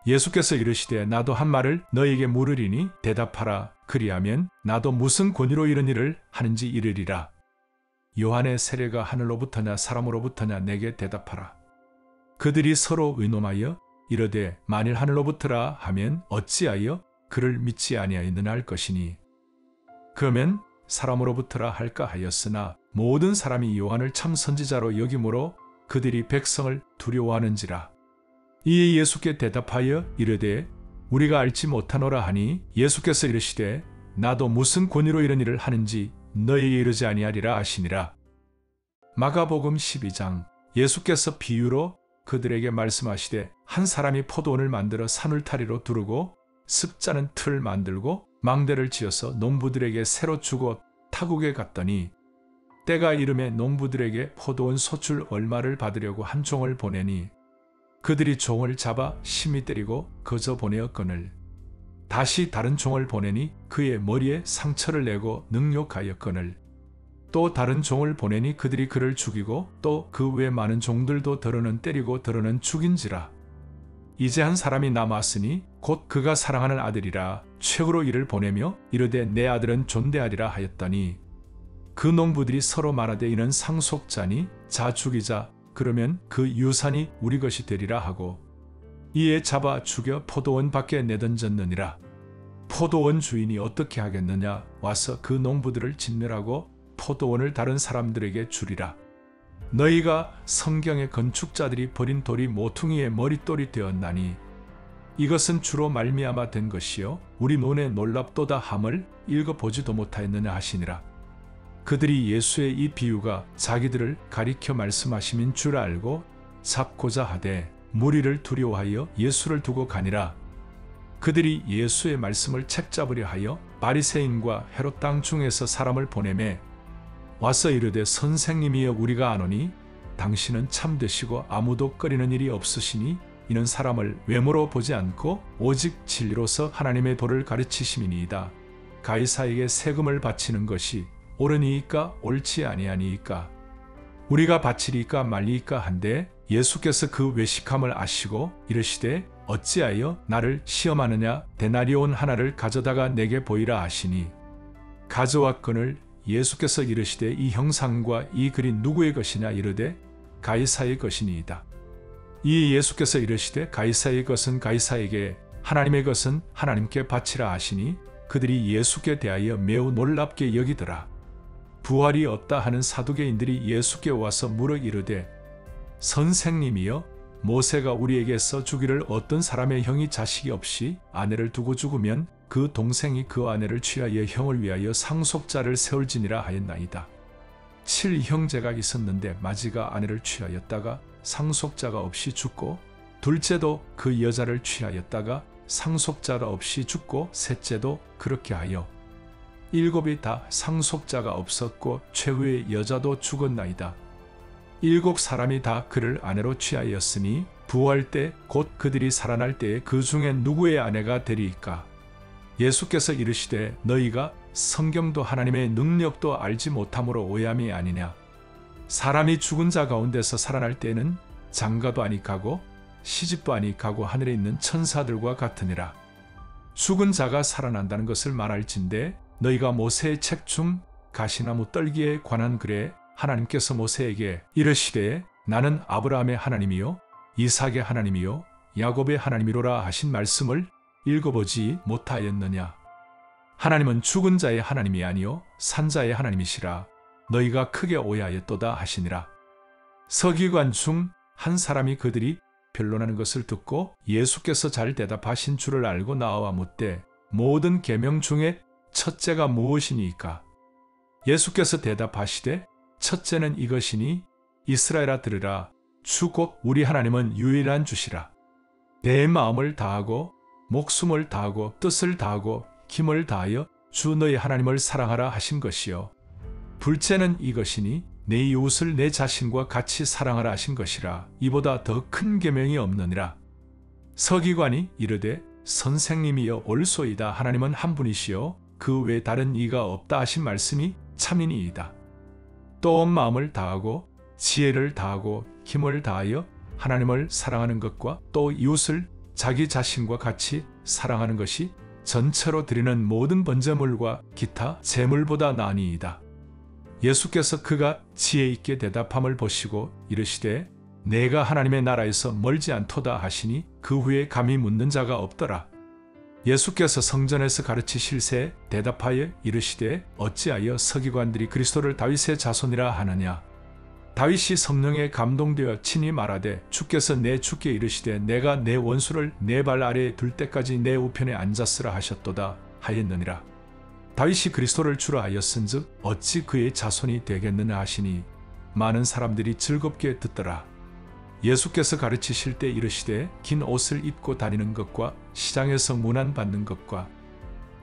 예수께서 이르시되 나도 한 말을 너희에게 물으리니 대답하라. 그리하면 나도 무슨 권위로 이런 일을 하는지 이르리라. 요한의 세례가 하늘로부터냐 사람으로부터냐 내게 대답하라. 그들이 서로 의논하여 이르되 만일 하늘로부터라 하면 어찌하여 그를 믿지 아니하였느냐 할 것이니 그러면 사람으로부터라 할까 하였으나 모든 사람이 요한을 참 선지자로 여김으로 그들이 백성을 두려워하는지라. 이에 예수께 대답하여 이르되 우리가 알지 못하노라 하니 예수께서 이르시되 나도 무슨 권위로 이런 일을 하는지 너희에게 이르지 아니하리라 하시니라. 마가복음 12장. 예수께서 비유로 그들에게 말씀하시되 한 사람이 포도원을 만들어 산울타리로 두르고 습자는 틀 만들고 망대를 지어서 농부들에게 새로 주고 타국에 갔더니 때가 이름에 농부들에게 포도원 소출 얼마를 받으려고 한 종을 보내니 그들이 종을 잡아 심히 때리고 거저 보내었거늘 다시 다른 종을 보내니 그의 머리에 상처를 내고 능욕하였거늘 또 다른 종을 보내니 그들이 그를 죽이고 또 그 외 많은 종들도 더러는 때리고 더러는 죽인지라. 이제 한 사람이 남았으니 곧 그가 사랑하는 아들이라 최후로 이를 보내며 이르되 내 아들은 존대하리라 하였더니 그 농부들이 서로 말하되 이는 상속자니 자 죽이자. 그러면 그 유산이 우리 것이 되리라 하고 이에 잡아 죽여 포도원 밖에 내던졌느니라. 포도원 주인이 어떻게 하겠느냐? 와서 그 농부들을 진멸하고 포도원을 다른 사람들에게 주리라. 너희가 성경의 건축자들이 버린 돌이 모퉁이의 머릿돌이 되었나니 이것은 주로 말미암아 된 것이요 우리 눈에 놀랍도다 함을 읽어보지도 못하였느냐 하시니라. 그들이 예수의 이 비유가 자기들을 가리켜 말씀하심인 줄 알고 잡고자 하되 무리를 두려워하여 예수를 두고 가니라. 그들이 예수의 말씀을 책잡으려 하여 바리새인과 헤롯 땅 중에서 사람을 보내매 와서 이르되 선생님이여 우리가 아노니 당신은 참되시고 아무도 꺼리는 일이 없으시니 이는 사람을 외모로 보지 않고 오직 진리로서 하나님의 도를 가르치심이니이다. 가이사에게 세금을 바치는 것이 옳으니이까 옳지 아니하니이까 우리가 바치리까 말리이까 한데 예수께서 그 외식함을 아시고 이르시되 어찌하여 나를 시험하느냐 데나리온 하나를 가져다가 내게 보이라 하시니 가져왔거늘 예수께서 이르시되 이 형상과 이 글이 누구의 것이냐 이르되 가이사의 것이니이다. 이 예수께서 이르시되 가이사의 것은 가이사에게 하나님의 것은 하나님께 바치라 하시니 그들이 예수께 대하여 매우 놀랍게 여기더라. 부활이 없다 하는 사두개인들이 예수께 와서 물어 이르되 선생님이여 모세가 우리에게서 주기를 어떤 사람의 형이 자식이 없이 아내를 두고 죽으면 그 동생이 그 아내를 취하여 형을 위하여 상속자를 세울지니라 하였나이다. 7형제가 있었는데 마지가 아내를 취하였다가 상속자가 없이 죽고 둘째도 그 여자를 취하였다가 상속자가 없이 죽고 셋째도 그렇게 하여 7이 다 상속자가 없었고 최후의 여자도 죽었나이다. 7 사람이 다 그를 아내로 취하였으니 부활 때 곧 그들이 살아날 때에 그 중에 누구의 아내가 되리이까? 예수께서 이르시되 너희가 성경도 하나님의 능력도 알지 못함으로 오해함이 아니냐. 사람이 죽은 자 가운데서 살아날 때에는 장가도 아니하고 시집도 아니하고 하늘에 있는 천사들과 같으니라. 죽은 자가 살아난다는 것을 말할진대 너희가 모세의 책 중 가시나무 떨기에 관한 글에 하나님께서 모세에게 이르시되 나는 아브라함의 하나님이요 이삭의 하나님이요 야곱의 하나님이로라 하신 말씀을 읽어보지 못하였느냐. 하나님은 죽은 자의 하나님이 아니요 산자의 하나님이시라. 너희가 크게 오해하였도다 하시니라. 서기관 중 한 사람이 그들이 변론하는 것을 듣고 예수께서 잘 대답하신 줄을 알고 나와 묻되 모든 계명 중에 첫째가 무엇이니까? 예수께서 대답하시되 첫째는 이것이니 이스라엘아 들으라. 주 곧 우리 하나님은 유일한 주시라. 내 마음을 다하고 목숨을 다하고 뜻을 다하고 힘을 다하여 주 너희 하나님을 사랑하라 하신 것이요. 둘째는 이것이니 내 이웃을 내 자신과 같이 사랑하라 하신 것이라. 이보다 더 큰 계명이 없느니라. 서기관이 이르되 선생님이여 옳소이다. 하나님은 한 분이시요 그 외 다른 이가 없다 하신 말씀이 참이니이다. 또 온 마음을 다하고 지혜를 다하고 힘을 다하여 하나님을 사랑하는 것과 또 이웃을 자기 자신과 같이 사랑하는 것이 전체로 드리는 모든 번제물과 기타 제물보다 나으니이다. 예수께서 그가 지혜 있게 대답함을 보시고 이르시되 내가 하나님의 나라에서 멀지 않도다 하시니 그 후에 감히 묻는 자가 없더라. 예수께서 성전에서 가르치실새 대답하여 이르시되 어찌하여 서기관들이 그리스도를 다윗의 자손이라 하느냐. 다윗이 성령에 감동되어 친히 말하되 주께서 내 주께 이르시되 내가 내 원수를 내 발 아래에 둘 때까지 내 우편에 앉았으라 하셨도다 하였느니라. 다윗이 그리스도를 주라 하였은즉 어찌 그의 자손이 되겠느냐 하시니 많은 사람들이 즐겁게 듣더라. 예수께서 가르치실 때 이르시되 긴 옷을 입고 다니는 것과 시장에서 문안받는 것과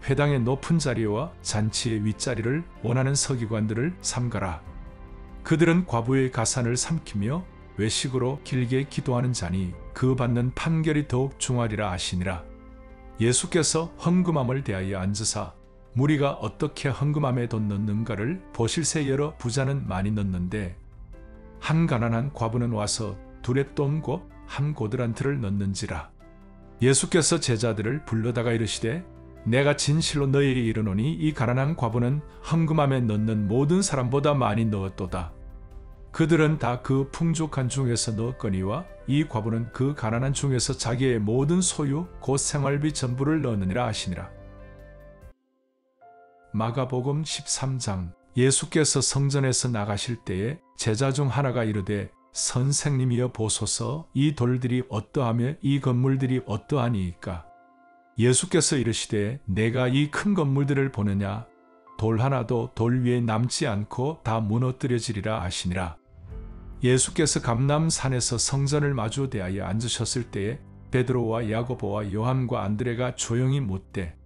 회당의 높은 자리와 잔치의 윗자리를 원하는 서기관들을 삼가라. 그들은 과부의 가산을 삼키며 외식으로 길게 기도하는 자니 그 받는 판결이 더욱 중하리라 하시니라. 예수께서 헌금함을 대하여 앉으사 무리가 어떻게 헌금함에 돈 넣는가를 보실새 여러 부자는 많이 넣는데 한 가난한 과부는 와서 둘의 돈고 한 고드란트를 넣는지라. 예수께서 제자들을 불러다가 이르시되 내가 진실로 너희에게 이르노니 이 가난한 과부는 헌금함에 넣는 모든 사람보다 많이 넣었도다. 그들은 다 그 풍족한 중에서 넣었거니와 이 과부는 그 가난한 중에서 자기의 모든 소유 곧 생활비 전부를 넣느니라 하시니라. 마가복음 13장. 예수께서 성전에서 나가실 때에 제자 중 하나가 이르되 선생님이여 보소서, 이 돌들이 어떠하며 이 건물들이 어떠하니이까. 예수께서 이르시되 내가 이 큰 건물들을 보느냐. 돌 하나도 돌 위에 남지 않고 다 무너뜨려지리라 하시니라. 예수께서 감람산에서 성전을 마주 대하여 앉으셨을 때에 베드로와 야고보와 요한과 안드레가 조용히 묻되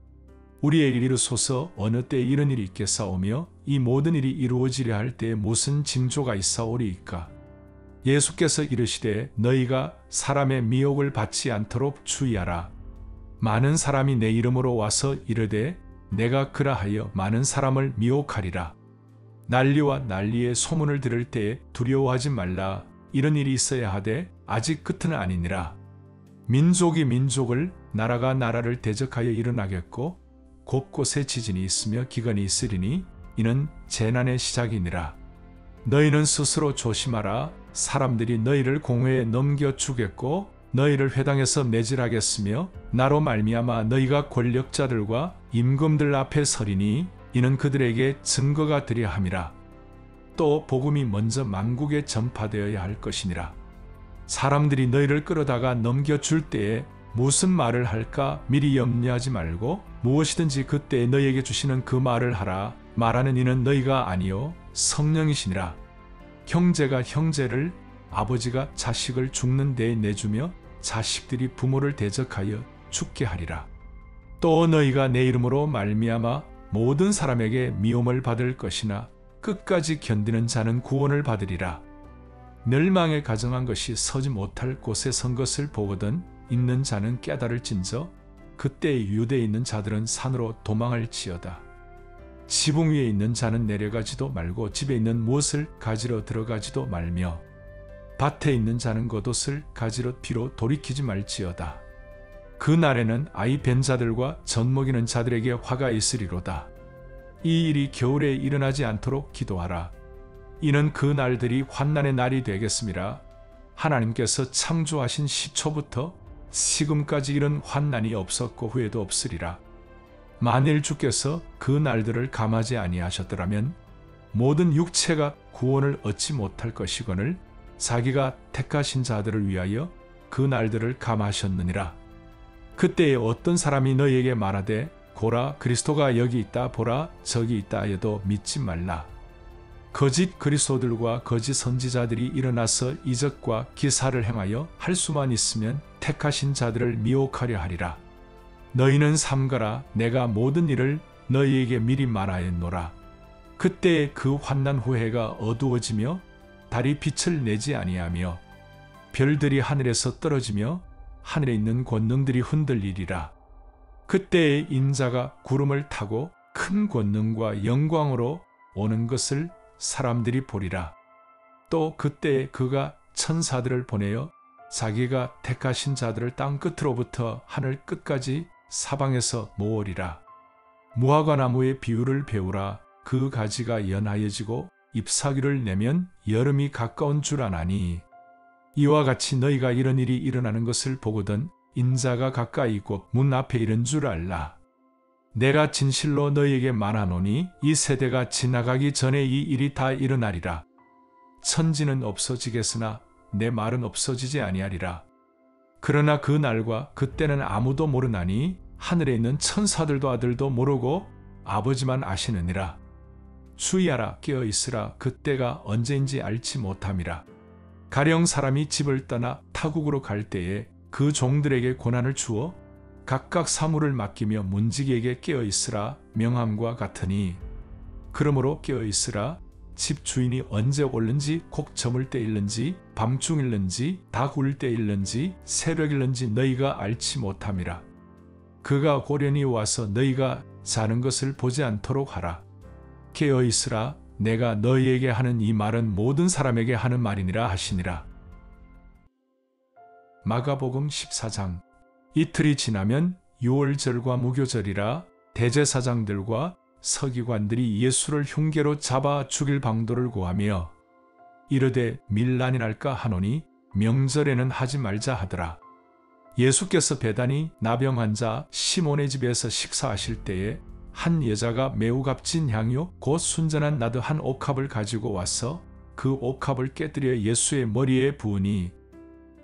우리에게 이르소서, 어느 때에 이런 일이 있겠사오며 이 모든 일이 이루어지려 할 때에 무슨 징조가 있사오리이까. 예수께서 이르시되 너희가 사람의 미혹을 받지 않도록 주의하라. 많은 사람이 내 이름으로 와서 이르되 내가 그라하여 많은 사람을 미혹하리라. 난리와 난리의 소문을 들을 때에 두려워하지 말라. 이런 일이 있어야 하되 아직 끝은 아니니라. 민족이 민족을, 나라가 나라를 대적하여 일어나겠고 곳곳에 지진이 있으며 기근이 있으리니 이는 재난의 시작이니라. 너희는 스스로 조심하라. 사람들이 너희를 공회에 넘겨주겠고 너희를 회당에서 매질하겠으며 나로 말미암아 너희가 권력자들과 임금들 앞에 서리니 이는 그들에게 증거가 되려 함이라. 또 복음이 먼저 만국에 전파되어야 할 것이니라. 사람들이 너희를 끌어다가 넘겨줄 때에 무슨 말을 할까 미리 염려하지 말고 무엇이든지 그때에 너희에게 주시는 그 말을 하라. 말하는 이는 너희가 아니요 성령이시니라. 형제가 형제를, 아버지가 자식을 죽는 데에 내주며 자식들이 부모를 대적하여 죽게 하리라. 또 너희가 내 이름으로 말미암아 모든 사람에게 미움을 받을 것이나 끝까지 견디는 자는 구원을 받으리라. 멸망에 가정한 것이 서지 못할 곳에 선 것을 보거든 있는 자는 깨달을진저 그때 유대에 있는 자들은 산으로 도망할지어다. 지붕 위에 있는 자는 내려가지도 말고 집에 있는 무엇을 가지러 들어가지도 말며 밭에 있는 자는 겉옷을 가지러 뒤로 돌이키지 말지어다. 그 날에는 아이 벤 자들과 젖 먹이는 자들에게 화가 있으리로다. 이 일이 겨울에 일어나지 않도록 기도하라. 이는 그 날들이 환난의 날이 되겠음이라. 하나님께서 창조하신 시초부터 지금까지 이런 환난이 없었고 후에도 없으리라. 만일 주께서 그 날들을 감하지 아니하셨더라면 모든 육체가 구원을 얻지 못할 것이거늘 자기가 택하신 자들을 위하여 그 날들을 감하셨느니라. 그때에 어떤 사람이 너희에게 말하되 보라 그리스도가 여기 있다, 보라 저기 있다 하여도 믿지 말라. 거짓 그리스도들과 거짓 선지자들이 일어나서 이적과 기사를 행하여 할 수만 있으면 택하신 자들을 미혹하려 하리라. 너희는 삼가라. 내가 모든 일을 너희에게 미리 말하였노라. 그때에 그 환난 후해가 어두워지며 달이 빛을 내지 아니하며 별들이 하늘에서 떨어지며 하늘에 있는 권능들이 흔들리리라. 그때에 인자가 구름을 타고 큰 권능과 영광으로 오는 것을 사람들이 보리라. 또 그때에 그가 천사들을 보내어 자기가 택하신 자들을 땅 끝으로부터 하늘 끝까지 사방에서 모으리라. 무화과 나무의 비유를 배우라. 그 가지가 연하여지고 잎사귀를 내면 여름이 가까운 줄 아나니 이와 같이 너희가 이런 일이 일어나는 것을 보거든 인자가 가까이 있고 문 앞에 이른 줄 알라. 내가 진실로 너희에게 말하노니 이 세대가 지나가기 전에 이 일이 다 일어나리라. 천지는 없어지겠으나 내 말은 없어지지 아니하리라. 그러나 그 날과 그때는 아무도 모르나니 하늘에 있는 천사들도 아들도 모르고 아버지만 아시느니라. 주의하라. 깨어있으라. 그때가 언제인지 알지 못함이라. 가령 사람이 집을 떠나 타국으로 갈 때에 그 종들에게 고난을 주어 각각 사물을 맡기며 문지기에게 깨어있으라 명함과 같으니 그러므로 깨어있으라. 집 주인이 언제 올는지 곡 저물 때 일는지 밤중일는지 닭울 때 일는지 새벽일는지 너희가 알지 못함이라. 그가 고련히 와서 너희가 자는 것을 보지 않도록 하라. 깨어있으라. 내가 너희에게 하는 이 말은 모든 사람에게 하는 말이니라 하시니라. 마가복음 14장. 이틀이 지나면 유월절과 무교절이라 대제사장들과 서기관들이 예수를 흉계로 잡아 죽일 방도를 구하며 이르되 밀란이 날까 하노니 명절에는 하지 말자 하더라. 예수께서 베다니 나병 환자 시몬의 집에서 식사하실 때에 한 여자가 매우 값진 향유 곧 순전한 나드 한 옥합을 가지고 와서 그 옥합을 깨뜨려 예수의 머리에 부으니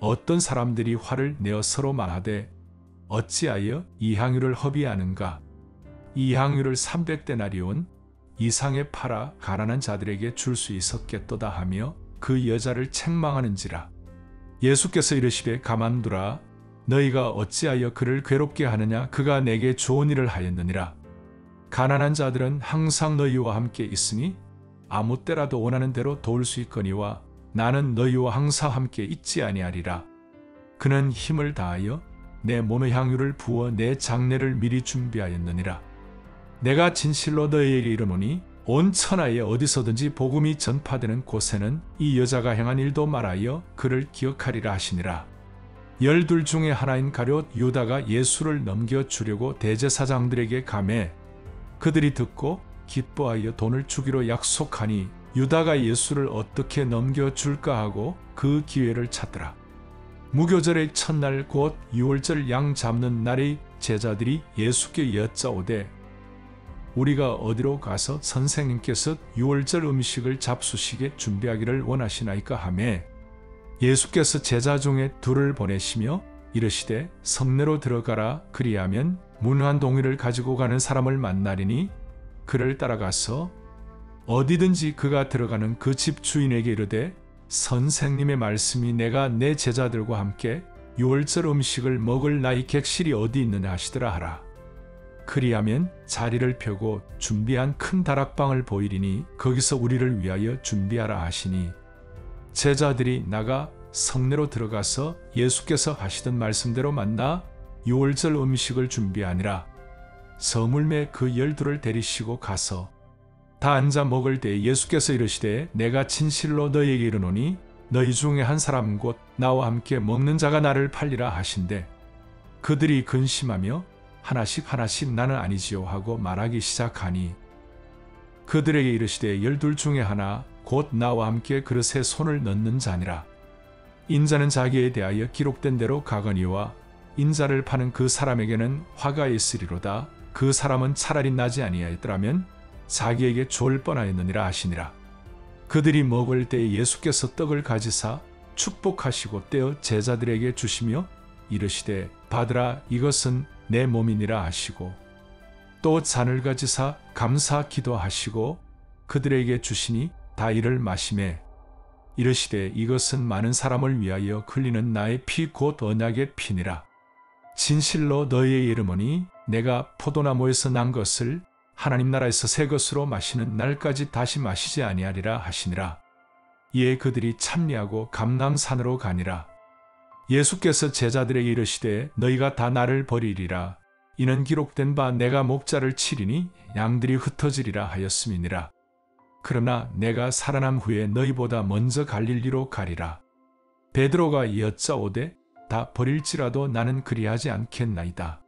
어떤 사람들이 화를 내어 서로 말하되 어찌하여 이 향유를 허비하는가? 이 향유를 300데나리온 이상에 팔아 가난한 자들에게 줄 수 있었겠도다 하며 그 여자를 책망하는지라. 예수께서 이르시되 가만두라. 너희가 어찌하여 그를 괴롭게 하느냐? 그가 내게 좋은 일을 하였느니라. 가난한 자들은 항상 너희와 함께 있으니 아무 때라도 원하는 대로 도울 수 있거니와 나는 너희와 항상 함께 있지 아니하리라. 그는 힘을 다하여 내 몸의 향유를 부어 내 장례를 미리 준비하였느니라. 내가 진실로 너희에게 이르노니 온 천하에 어디서든지 복음이 전파되는 곳에는 이 여자가 행한 일도 말하여 그를 기억하리라 하시니라. 12 중에 하나인 가룟 유다가 예수를 넘겨주려고 대제사장들에게 가매 그들이 듣고 기뻐하여 돈을 주기로 약속하니 유다가 예수를 어떻게 넘겨줄까 하고 그 기회를 찾더라. 무교절의 첫날 곧 유월절 양 잡는 날의 제자들이 예수께 여짜오되 우리가 어디로 가서 선생님께서 유월절 음식을 잡수시게 준비하기를 원하시나이까 하매 예수께서 제자 중에 둘을 보내시며 이르시되 성내로 들어가라. 그리하면 문한 동이를 가지고 가는 사람을 만나리니 그를 따라가서 어디든지 그가 들어가는 그 집 주인에게 이르되 선생님의 말씀이 내가 내 제자들과 함께 유월절 음식을 먹을 나의 객실이 어디 있느냐 하시더라 하라. 그리하면 자리를 펴고 준비한 큰 다락방을 보이리니 거기서 우리를 위하여 준비하라 하시니 제자들이 나가 성내로 들어가서 예수께서 하시던 말씀대로 만나 유월절 음식을 준비하니라. 서물매 그 12를 데리시고 가서 다 앉아 먹을 때 예수께서 이르시되 내가 진실로 너희에게 이르노니 너희 중에 한 사람 곧 나와 함께 먹는 자가 나를 팔리라 하신대 그들이 근심하며 하나씩 나는 아니지요 하고 말하기 시작하니 그들에게 이르시되 12 중에 하나 곧 나와 함께 그릇에 손을 넣는 자니라. 인자는 자기에 대하여 기록된 대로 가거니와 인자를 파는 그 사람에게는 화가 있으리로다. 그 사람은 차라리 나지 아니하였더라면 자기에게 좋을 뻔하였느니라 하시니라. 그들이 먹을 때에 예수께서 떡을 가지사 축복하시고 떼어 제자들에게 주시며 이르시되 받으라 이것은 내 몸이니라 하시고 또 잔을 가지사 감사 기도하시고 그들에게 주시니 다 이를 마시매 이르시되 이것은 많은 사람을 위하여 흘리는 나의 피 곧 언약의 피니라. 진실로 너희의 이르노니 내가 포도나무에서 난 것을 하나님 나라에서 새 것으로 마시는 날까지 다시 마시지 아니하리라 하시니라. 이에 그들이 참리하고 감람산으로 가니라. 예수께서 제자들에게 이르시되 너희가 다 나를 버리리라. 이는 기록된 바 내가 목자를 치리니 양들이 흩어지리라 하였음이니라. 그러나 내가 살아남 후에 너희보다 먼저 갈릴리로 가리라. 베드로가 여짜오되 다 버릴지라도 나는 그리하지 않겠나이다.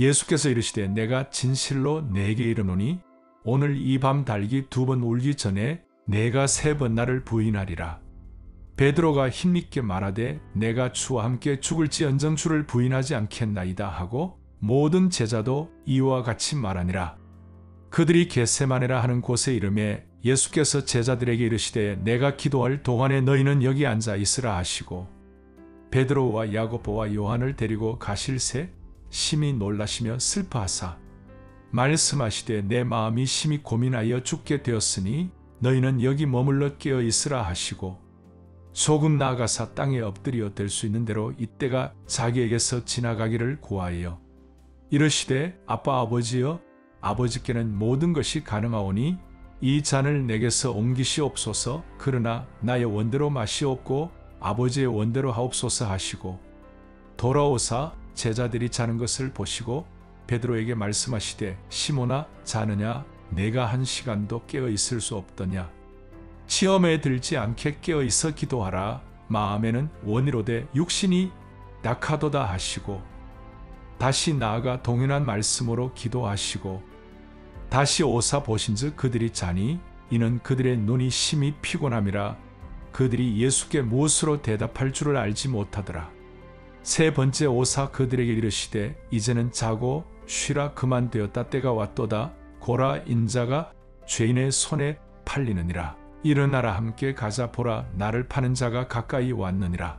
예수께서 이르시되 내가 진실로 네게 이르노니 오늘 이 밤 달기 2번 울기 전에 내가 3번 나를 부인하리라. 베드로가 힘있게 말하되 내가 주와 함께 죽을지언정 주를 부인하지 않겠나이다 하고 모든 제자도 이와 같이 말하니라. 그들이 겟세마네라 하는 곳에 이르매 예수께서 제자들에게 이르시되 내가 기도할 동안에 너희는 여기 앉아 있으라 하시고 베드로와 야고보와 요한을 데리고 가실새 심히 놀라시며 슬퍼하사 말씀하시되 내 마음이 심히 고민하여 죽게 되었으니 너희는 여기 머물러 깨어 있으라 하시고 조금 나아가사 땅에 엎드려 될 수 있는 대로 이때가 자기에게서 지나가기를 구하여 이르시되 아빠 아버지여 아버지께는 모든 것이 가능하오니 이 잔을 내게서 옮기시옵소서. 그러나 나의 원대로 마시옵고 아버지의 원대로 하옵소서 하시고 돌아오사 제자들이 자는 것을 보시고 베드로에게 말씀하시되 시몬아 자느냐 내가 1시간도 깨어 있을 수 없더냐 시험에 들지 않게 깨어 있어 기도하라. 마음에는 원이로되 육신이 약하도다 하시고 다시 나아가 동일한 말씀으로 기도하시고 다시 오사 보신즉 그들이 자니 이는 그들의 눈이 심히 피곤함이라. 그들이 예수께 무엇으로 대답할 줄을 알지 못하더라. 3번째 오사 그들에게 이르시되 이제는 자고 쉬라. 그만 되었다. 때가 왔도다. 고라 인자가 죄인의 손에 팔리느니라. 일어나라 함께 가자 보라 나를 파는 자가 가까이 왔느니라.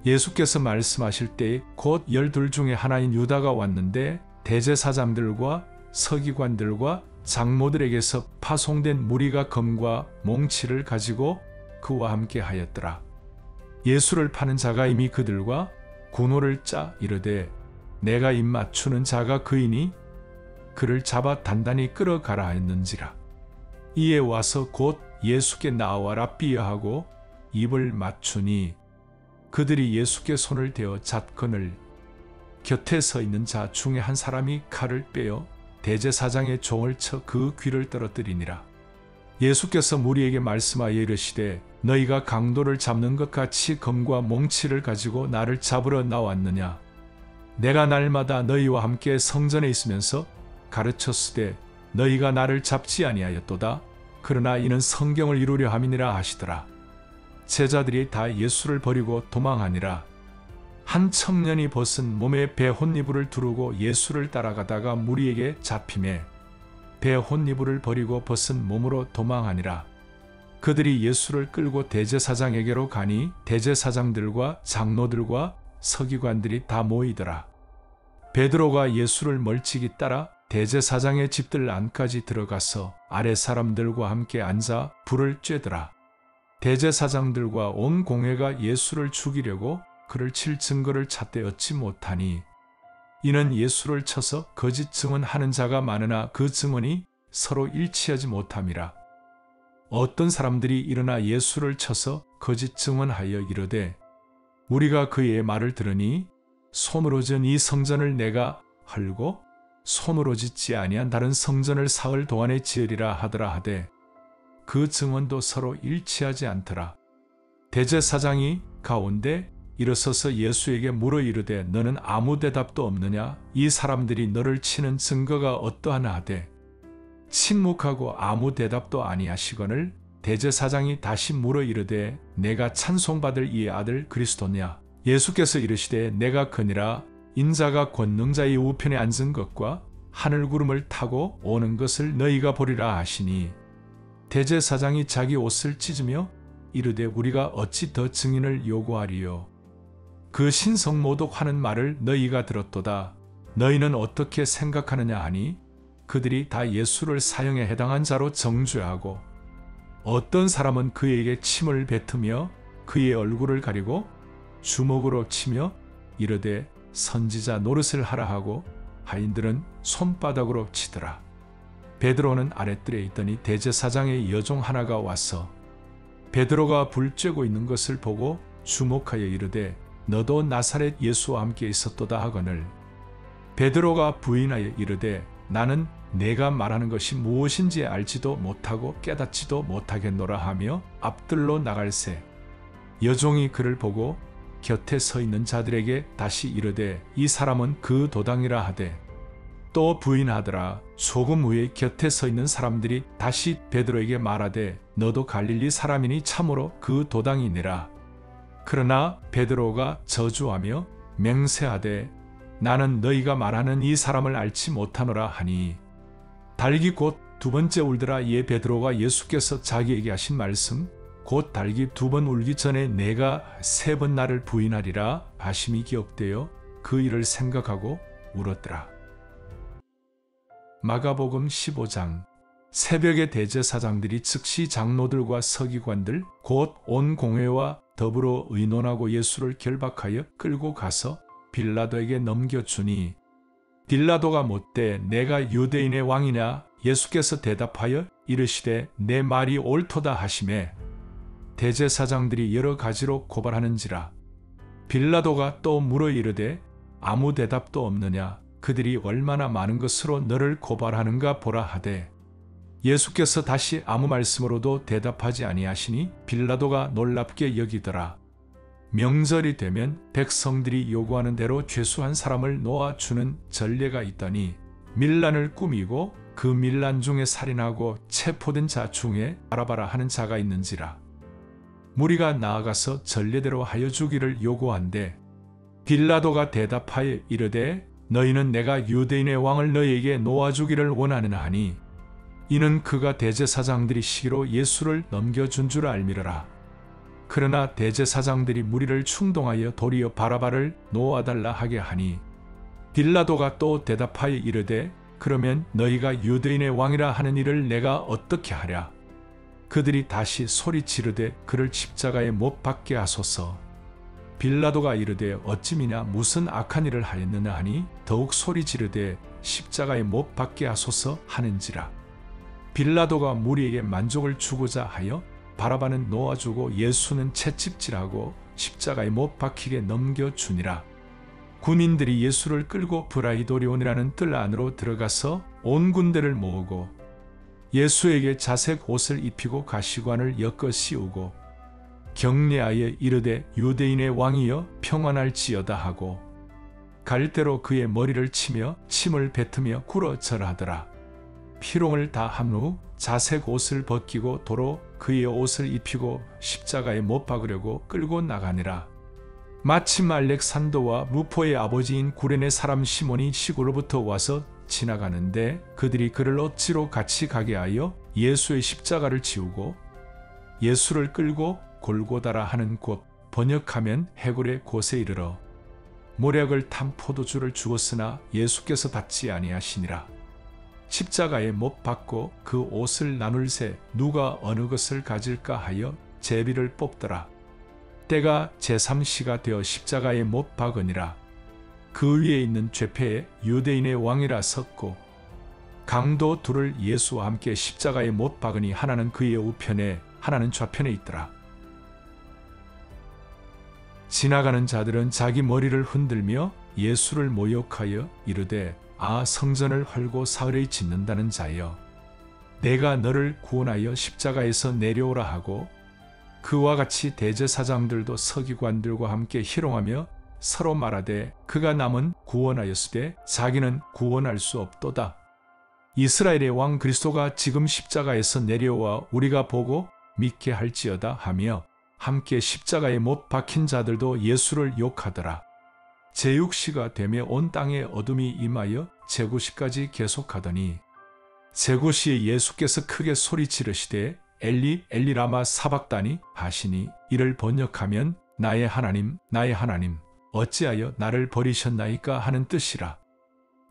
예수께서 말씀하실 때에 곧 12 중에 하나인 유다가 왔는데 대제사장들과 서기관들과 장모들에게서 파송된 무리가 검과 몽치를 가지고 그와 함께 하였더라. 예수를 파는 자가 이미 그들과 군호를 짜 이르되 내가 입맞추는 자가 그이니 그를 잡아 단단히 끌어가라 했는지라. 이에 와서 곧 예수께 나와라 삐하고 입을 맞추니 그들이 예수께 손을 대어 잣거늘 곁에 서 있는 자 중에 한 사람이 칼을 빼어 대제사장의 종을 쳐 그 귀를 떨어뜨리니라. 예수께서 무리에게 말씀하여 이르시되 너희가 강도를 잡는 것 같이 검과 몽치를 가지고 나를 잡으러 나왔느냐. 내가 날마다 너희와 함께 성전에 있으면서 가르쳤으되 너희가 나를 잡지 아니하였도다. 그러나 이는 성경을 이루려 함이니라 하시더라. 제자들이 다 예수를 버리고 도망하니라. 한 청년이 벗은 몸에 배 혼이불을 두르고 예수를 따라가다가 무리에게 잡히매 배 혼이불을 버리고 벗은 몸으로 도망하니라. 그들이 예수를 끌고 대제사장에게로 가니 대제사장들과 장로들과 서기관들이 다 모이더라. 베드로가 예수를 멀찍이 따라 대제사장의 집들 안까지 들어가서 아래 사람들과 함께 앉아 불을 쬐더라. 대제사장들과 온 공회가 예수를 죽이려고 그를 칠 증거를 찾되 얻지 못하니 이는 예수를 쳐서 거짓 증언하는 자가 많으나 그 증언이 서로 일치하지 못함이라. 어떤 사람들이 일어나 예수를 쳐서 거짓 증언하여 이르되 우리가 그의 말을 들으니 손으로 지은 이 성전을 내가 헐고 손으로 짓지 아니한 다른 성전을 사흘 동안에 지으리라 하더라 하되 그 증언도 서로 일치하지 않더라. 대제사장이 가운데 일어서서 예수에게 물어 이르되 너는 아무 대답도 없느냐? 이 사람들이 너를 치는 증거가 어떠하나 하되 침묵하고 아무 대답도 아니하시거늘 대제사장이 다시 물어 이르되 내가 찬송받을 이 아들 그리스도냐? 예수께서 이르시되 내가 그니라. 인자가 권능자의 우편에 앉은 것과 하늘구름을 타고 오는 것을 너희가 보리라 하시니 대제사장이 자기 옷을 찢으며 이르되 우리가 어찌 더 증인을 요구하리요? 그 신성모독하는 말을 너희가 들었도다. 너희는 어떻게 생각하느냐 하니 그들이 다 예수를 사형에 해당한 자로 정죄하고 어떤 사람은 그에게 침을 뱉으며 그의 얼굴을 가리고 주먹으로 치며 이르되 선지자 노릇을 하라 하고 하인들은 손바닥으로 치더라. 베드로는 아랫뜰에 있더니 대제사장의 여종 하나가 와서 베드로가 불 쬐고 있는 것을 보고 주목하여 이르되 너도 나사렛 예수와 함께 있었도다 하거늘 베드로가 부인하여 이르되 나는 내가 말하는 것이 무엇인지 알지도 못하고 깨닫지도 못하겠노라 하며 앞들로 나갈새 여종이 그를 보고 곁에 서 있는 자들에게 다시 이르되 이 사람은 그 도당이라 하되 또 부인하더라. 조금 후에 곁에 서 있는 사람들이 다시 베드로에게 말하되 너도 갈릴리 사람이니 참으로 그 도당이니라. 그러나 베드로가 저주하며 맹세하되 나는 너희가 말하는 이 사람을 알지 못하노라 하니 닭이 곧 두 번째 울더라. 이에 베드로가 예수께서 자기에게 하신 말씀 곧 닭이 두 번 울기 전에 내가 세 번 나를 부인하리라 하심이 기억되어 그 일을 생각하고 울었더라. 마가복음 15장. 새벽에 대제사장들이 즉시 장로들과 서기관들 곧 온 공회와 더불어 의논하고 예수를 결박하여 끌고 가서 빌라도에게 넘겨주니 빌라도가 묻되 내가 유대인의 왕이냐? 예수께서 대답하여 이르시되 내 말이 옳도다 하시매 대제사장들이 여러 가지로 고발하는지라. 빌라도가 또 물어 이르되 아무 대답도 없느냐? 그들이 얼마나 많은 것으로 너를 고발하는가 보라 하되 예수께서 다시 아무 말씀으로도 대답하지 아니하시니 빌라도가 놀랍게 여기더라. 명절이 되면 백성들이 요구하는 대로 죄수한 사람을 놓아주는 전례가 있더니 밀란을 꾸미고 그 밀란 중에 살인하고 체포된 자 중에 바라바라 하는 자가 있는지라. 무리가 나아가서 전례대로 하여 주기를 요구한대 빌라도가 대답하여 이르되 너희는 내가 유대인의 왕을 너희에게 놓아주기를 원하느냐 하니 이는 그가 대제사장들이 시기로 예수를 넘겨준 줄 알미러라. 그러나 대제사장들이 무리를 충동하여 도리어 바라바를 놓아달라 하게 하니 빌라도가 또 대답하여 이르되 그러면 너희가 유대인의 왕이라 하는 이를 내가 어떻게 하랴. 그들이 다시 소리 지르되 그를 십자가에 못 박게 하소서. 빌라도가 이르되 어찌미냐 무슨 악한 일을 하였느냐 하니 더욱 소리 지르되 십자가에 못 박게 하소서 하는지라. 빌라도가 무리에게 만족을 주고자 하여 바라바는 놓아주고 예수는 채찍질하고 십자가에 못 박히게 넘겨주니라. 군인들이 예수를 끌고 브라이도리온이라는 뜰 안으로 들어가서 온 군대를 모으고 예수에게 자색 옷을 입히고 가시관을 엮어 씌우고 격려하여 이르되 유대인의 왕이여 평안할지어다 하고 갈대로 그의 머리를 치며 침을 뱉으며 굴어 절하더라. 피롱을 다 한 후 자색 옷을 벗기고 도로 그의 옷을 입히고 십자가에 못 박으려고 끌고 나가니라. 마침 알렉산더와 루포의 아버지인 구레네 사람 시몬이 시골로부터 와서 지나가는데 그들이 그를 억지로 같이 가게 하여 예수의 십자가를 지우고 예수를 끌고 골고다라 하는 곳 번역하면 해골의 곳에 이르러 모략을 탄 포도주를 주었으나 예수께서 받지 아니하시니라. 십자가에 못 박고 그 옷을 나눌새 누가 어느 것을 가질까 하여 제비를 뽑더라. 때가 제3시가 되어 십자가에 못 박으니라. 그 위에 있는 죄패에 유대인의 왕이라 섰고 강도 둘을 예수와 함께 십자가에 못 박으니 하나는 그의 우편에 하나는 좌편에 있더라. 지나가는 자들은 자기 머리를 흔들며 예수를 모욕하여 이르되 아 성전을 헐고 사흘에 짓는다는 자여 내가 너를 구원하여 십자가에서 내려오라 하고 그와 같이 대제사장들도 서기관들과 함께 희롱하며 서로 말하되 그가 남은 구원하였으되 자기는 구원할 수 없도다. 이스라엘의 왕 그리스도가 지금 십자가에서 내려와 우리가 보고 믿게 할지어다 하며 함께 십자가에 못 박힌 자들도 예수를 욕하더라. 제6시가 되며 온 땅에 어둠이 임하여 제9시까지 계속하더니 제9시에 예수께서 크게 소리 지르시되 엘리 엘리 라마 사박다니 하시니 이를 번역하면 나의 하나님 어찌하여 나를 버리셨나이까 하는 뜻이라.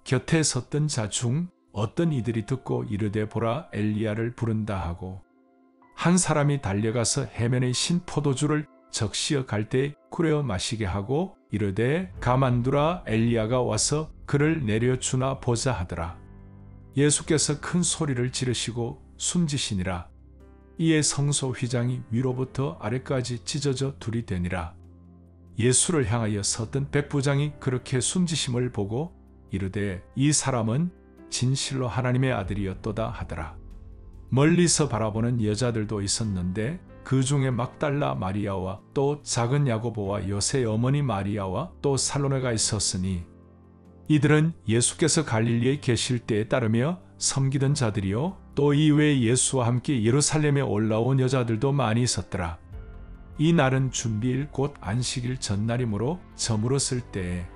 곁에 섰던 자 중 어떤 이들이 듣고 이르되 보라 엘리야를 부른다 하고 한 사람이 달려가서 해면에 신 포도주를 적시어 갈대에 끓여 마시게 하고 이르되 가만두라 엘리야가 와서 그를 내려주나 보자 하더라. 예수께서 큰 소리를 지르시고 숨지시니라. 이에 성소 휘장이 위로부터 아래까지 찢어져 둘이 되니라. 예수를 향하여 섰던 백부장이 그렇게 숨지심을 보고 이르되 이 사람은 진실로 하나님의 아들이었도다 하더라. 멀리서 바라보는 여자들도 있었는데 그 중에 막달라 마리아와 또 작은 야고보와 요새의 어머니 마리아와 또 살로메가 있었으니 이들은 예수께서 갈릴리에 계실 때에 따르며 섬기던 자들이요 또 이외에 예수와 함께 예루살렘에 올라온 여자들도 많이 있었더라. 이 날은 준비일 곧 안식일 전날이므로 저물었을 때에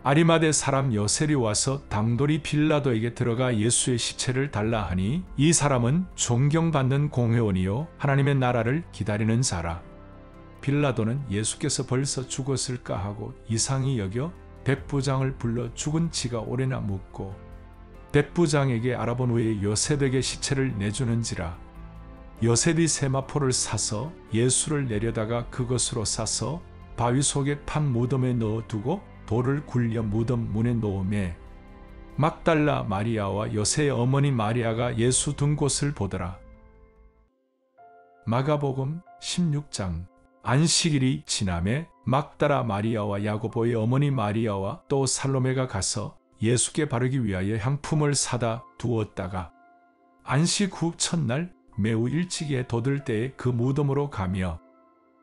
아리마대 사람 요셉이 와서 당돌이 빌라도에게 들어가 예수의 시체를 달라 하니 이 사람은 존경받는 공회원이요 하나님의 나라를 기다리는 자라. 빌라도는 예수께서 벌써 죽었을까 하고 이상히 여겨 백부장을 불러 죽은 지가 오래나 묻고 백부장에게 알아본 후에 요셉에게 시체를 내주는지라. 요셉이 세마포를 사서 예수를 내려다가 그것으로 싸서 바위 속에 판 무덤에 넣어두고 돌을 굴려 무덤 문에 놓음에 막달라 마리아와 요새의 어머니 마리아가 예수 둔 곳을 보더라. 마가복음 16장. 안식일이 지남에 막달라 마리아와 야고보의 어머니 마리아와 또 살로메가 가서 예수께 바르기 위하여 향품을 사다 두었다가 안식 후 첫날 매우 일찍에 돋을 때에 그 무덤으로 가며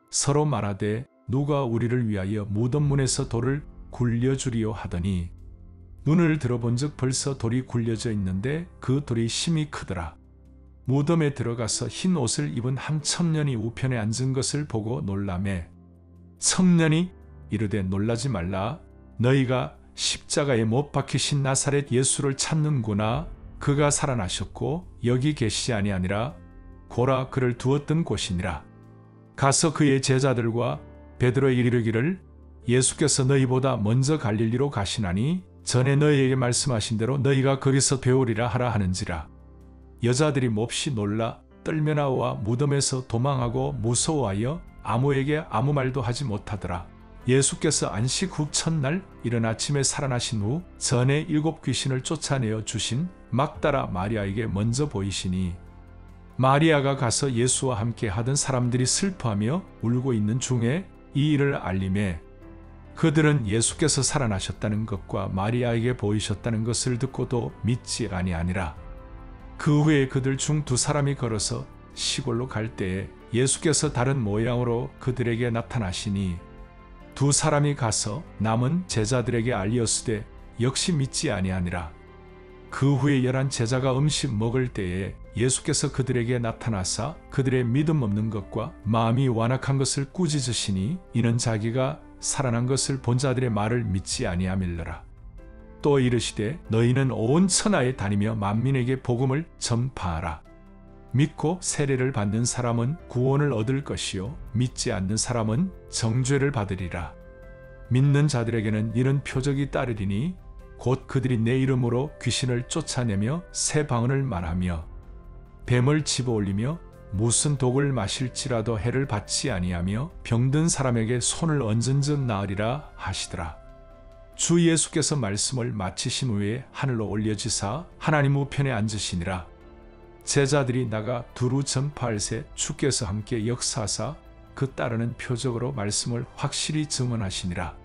서로 말하되 누가 우리를 위하여 무덤 문에서 돌을 굴려주리요 하더니 눈을 들어본즉 벌써 돌이 굴려져 있는데 그 돌이 심히 크더라. 무덤에 들어가서 흰 옷을 입은 한 청년이 우편에 앉은 것을 보고 놀라매 청년이 이르되 놀라지 말라. 너희가 십자가에 못 박히신 나사렛 예수를 찾는구나. 그가 살아나셨고 여기 계시지 아니하니라. 고라 그를 두었던 곳이니라. 가서 그의 제자들과 베드로에 이르기를 예수께서 너희보다 먼저 갈릴리로 가시나니 전에 너희에게 말씀하신 대로 너희가 거기서 배우리라 하라 하는지라. 여자들이 몹시 놀라 떨며 나와 무덤에서 도망하고 무서워하여 아무에게 아무 말도 하지 못하더라. 예수께서 안식 후 첫날 이른 아침에 살아나신 후 전에 7 귀신을 쫓아내어 주신 막달라 마리아에게 먼저 보이시니 마리아가 가서 예수와 함께 하던 사람들이 슬퍼하며 울고 있는 중에 이 일을 알림해 그들은 예수께서 살아나셨다는 것과 마리아에게 보이셨다는 것을 듣고도 믿지 아니하니라. 그 후에 그들 중 2 사람이 걸어서 시골로 갈 때에 예수께서 다른 모양으로 그들에게 나타나시니 2 사람이 가서 남은 제자들에게 알리었으되 역시 믿지 아니하니라. 그 후에 11 제자가 음식 먹을 때에 예수께서 그들에게 나타나사 그들의 믿음 없는 것과 마음이 완악한 것을 꾸짖으시니 이는 자기가 살아난 것을 본 자들의 말을 믿지 아니함일러라. 또 이르시되 너희는 온 천하에 다니며 만민에게 복음을 전파하라. 믿고 세례를 받는 사람은 구원을 얻을 것이요 믿지 않는 사람은 정죄를 받으리라. 믿는 자들에게는 이런 표적이 따르리니 곧 그들이 내 이름으로 귀신을 쫓아내며 새 방언을 말하며 뱀을 집어올리며 무슨 독을 마실지라도 해를 받지 아니하며 병든 사람에게 손을 얹은 즉 나으리라 하시더라. 주 예수께서 말씀을 마치신 후에 하늘로 올려지사 하나님 우편에 앉으시니라. 제자들이 나가 두루 전파할새 주께서 함께 역사하사 그 따르는 표적으로 말씀을 확실히 증언하시니라.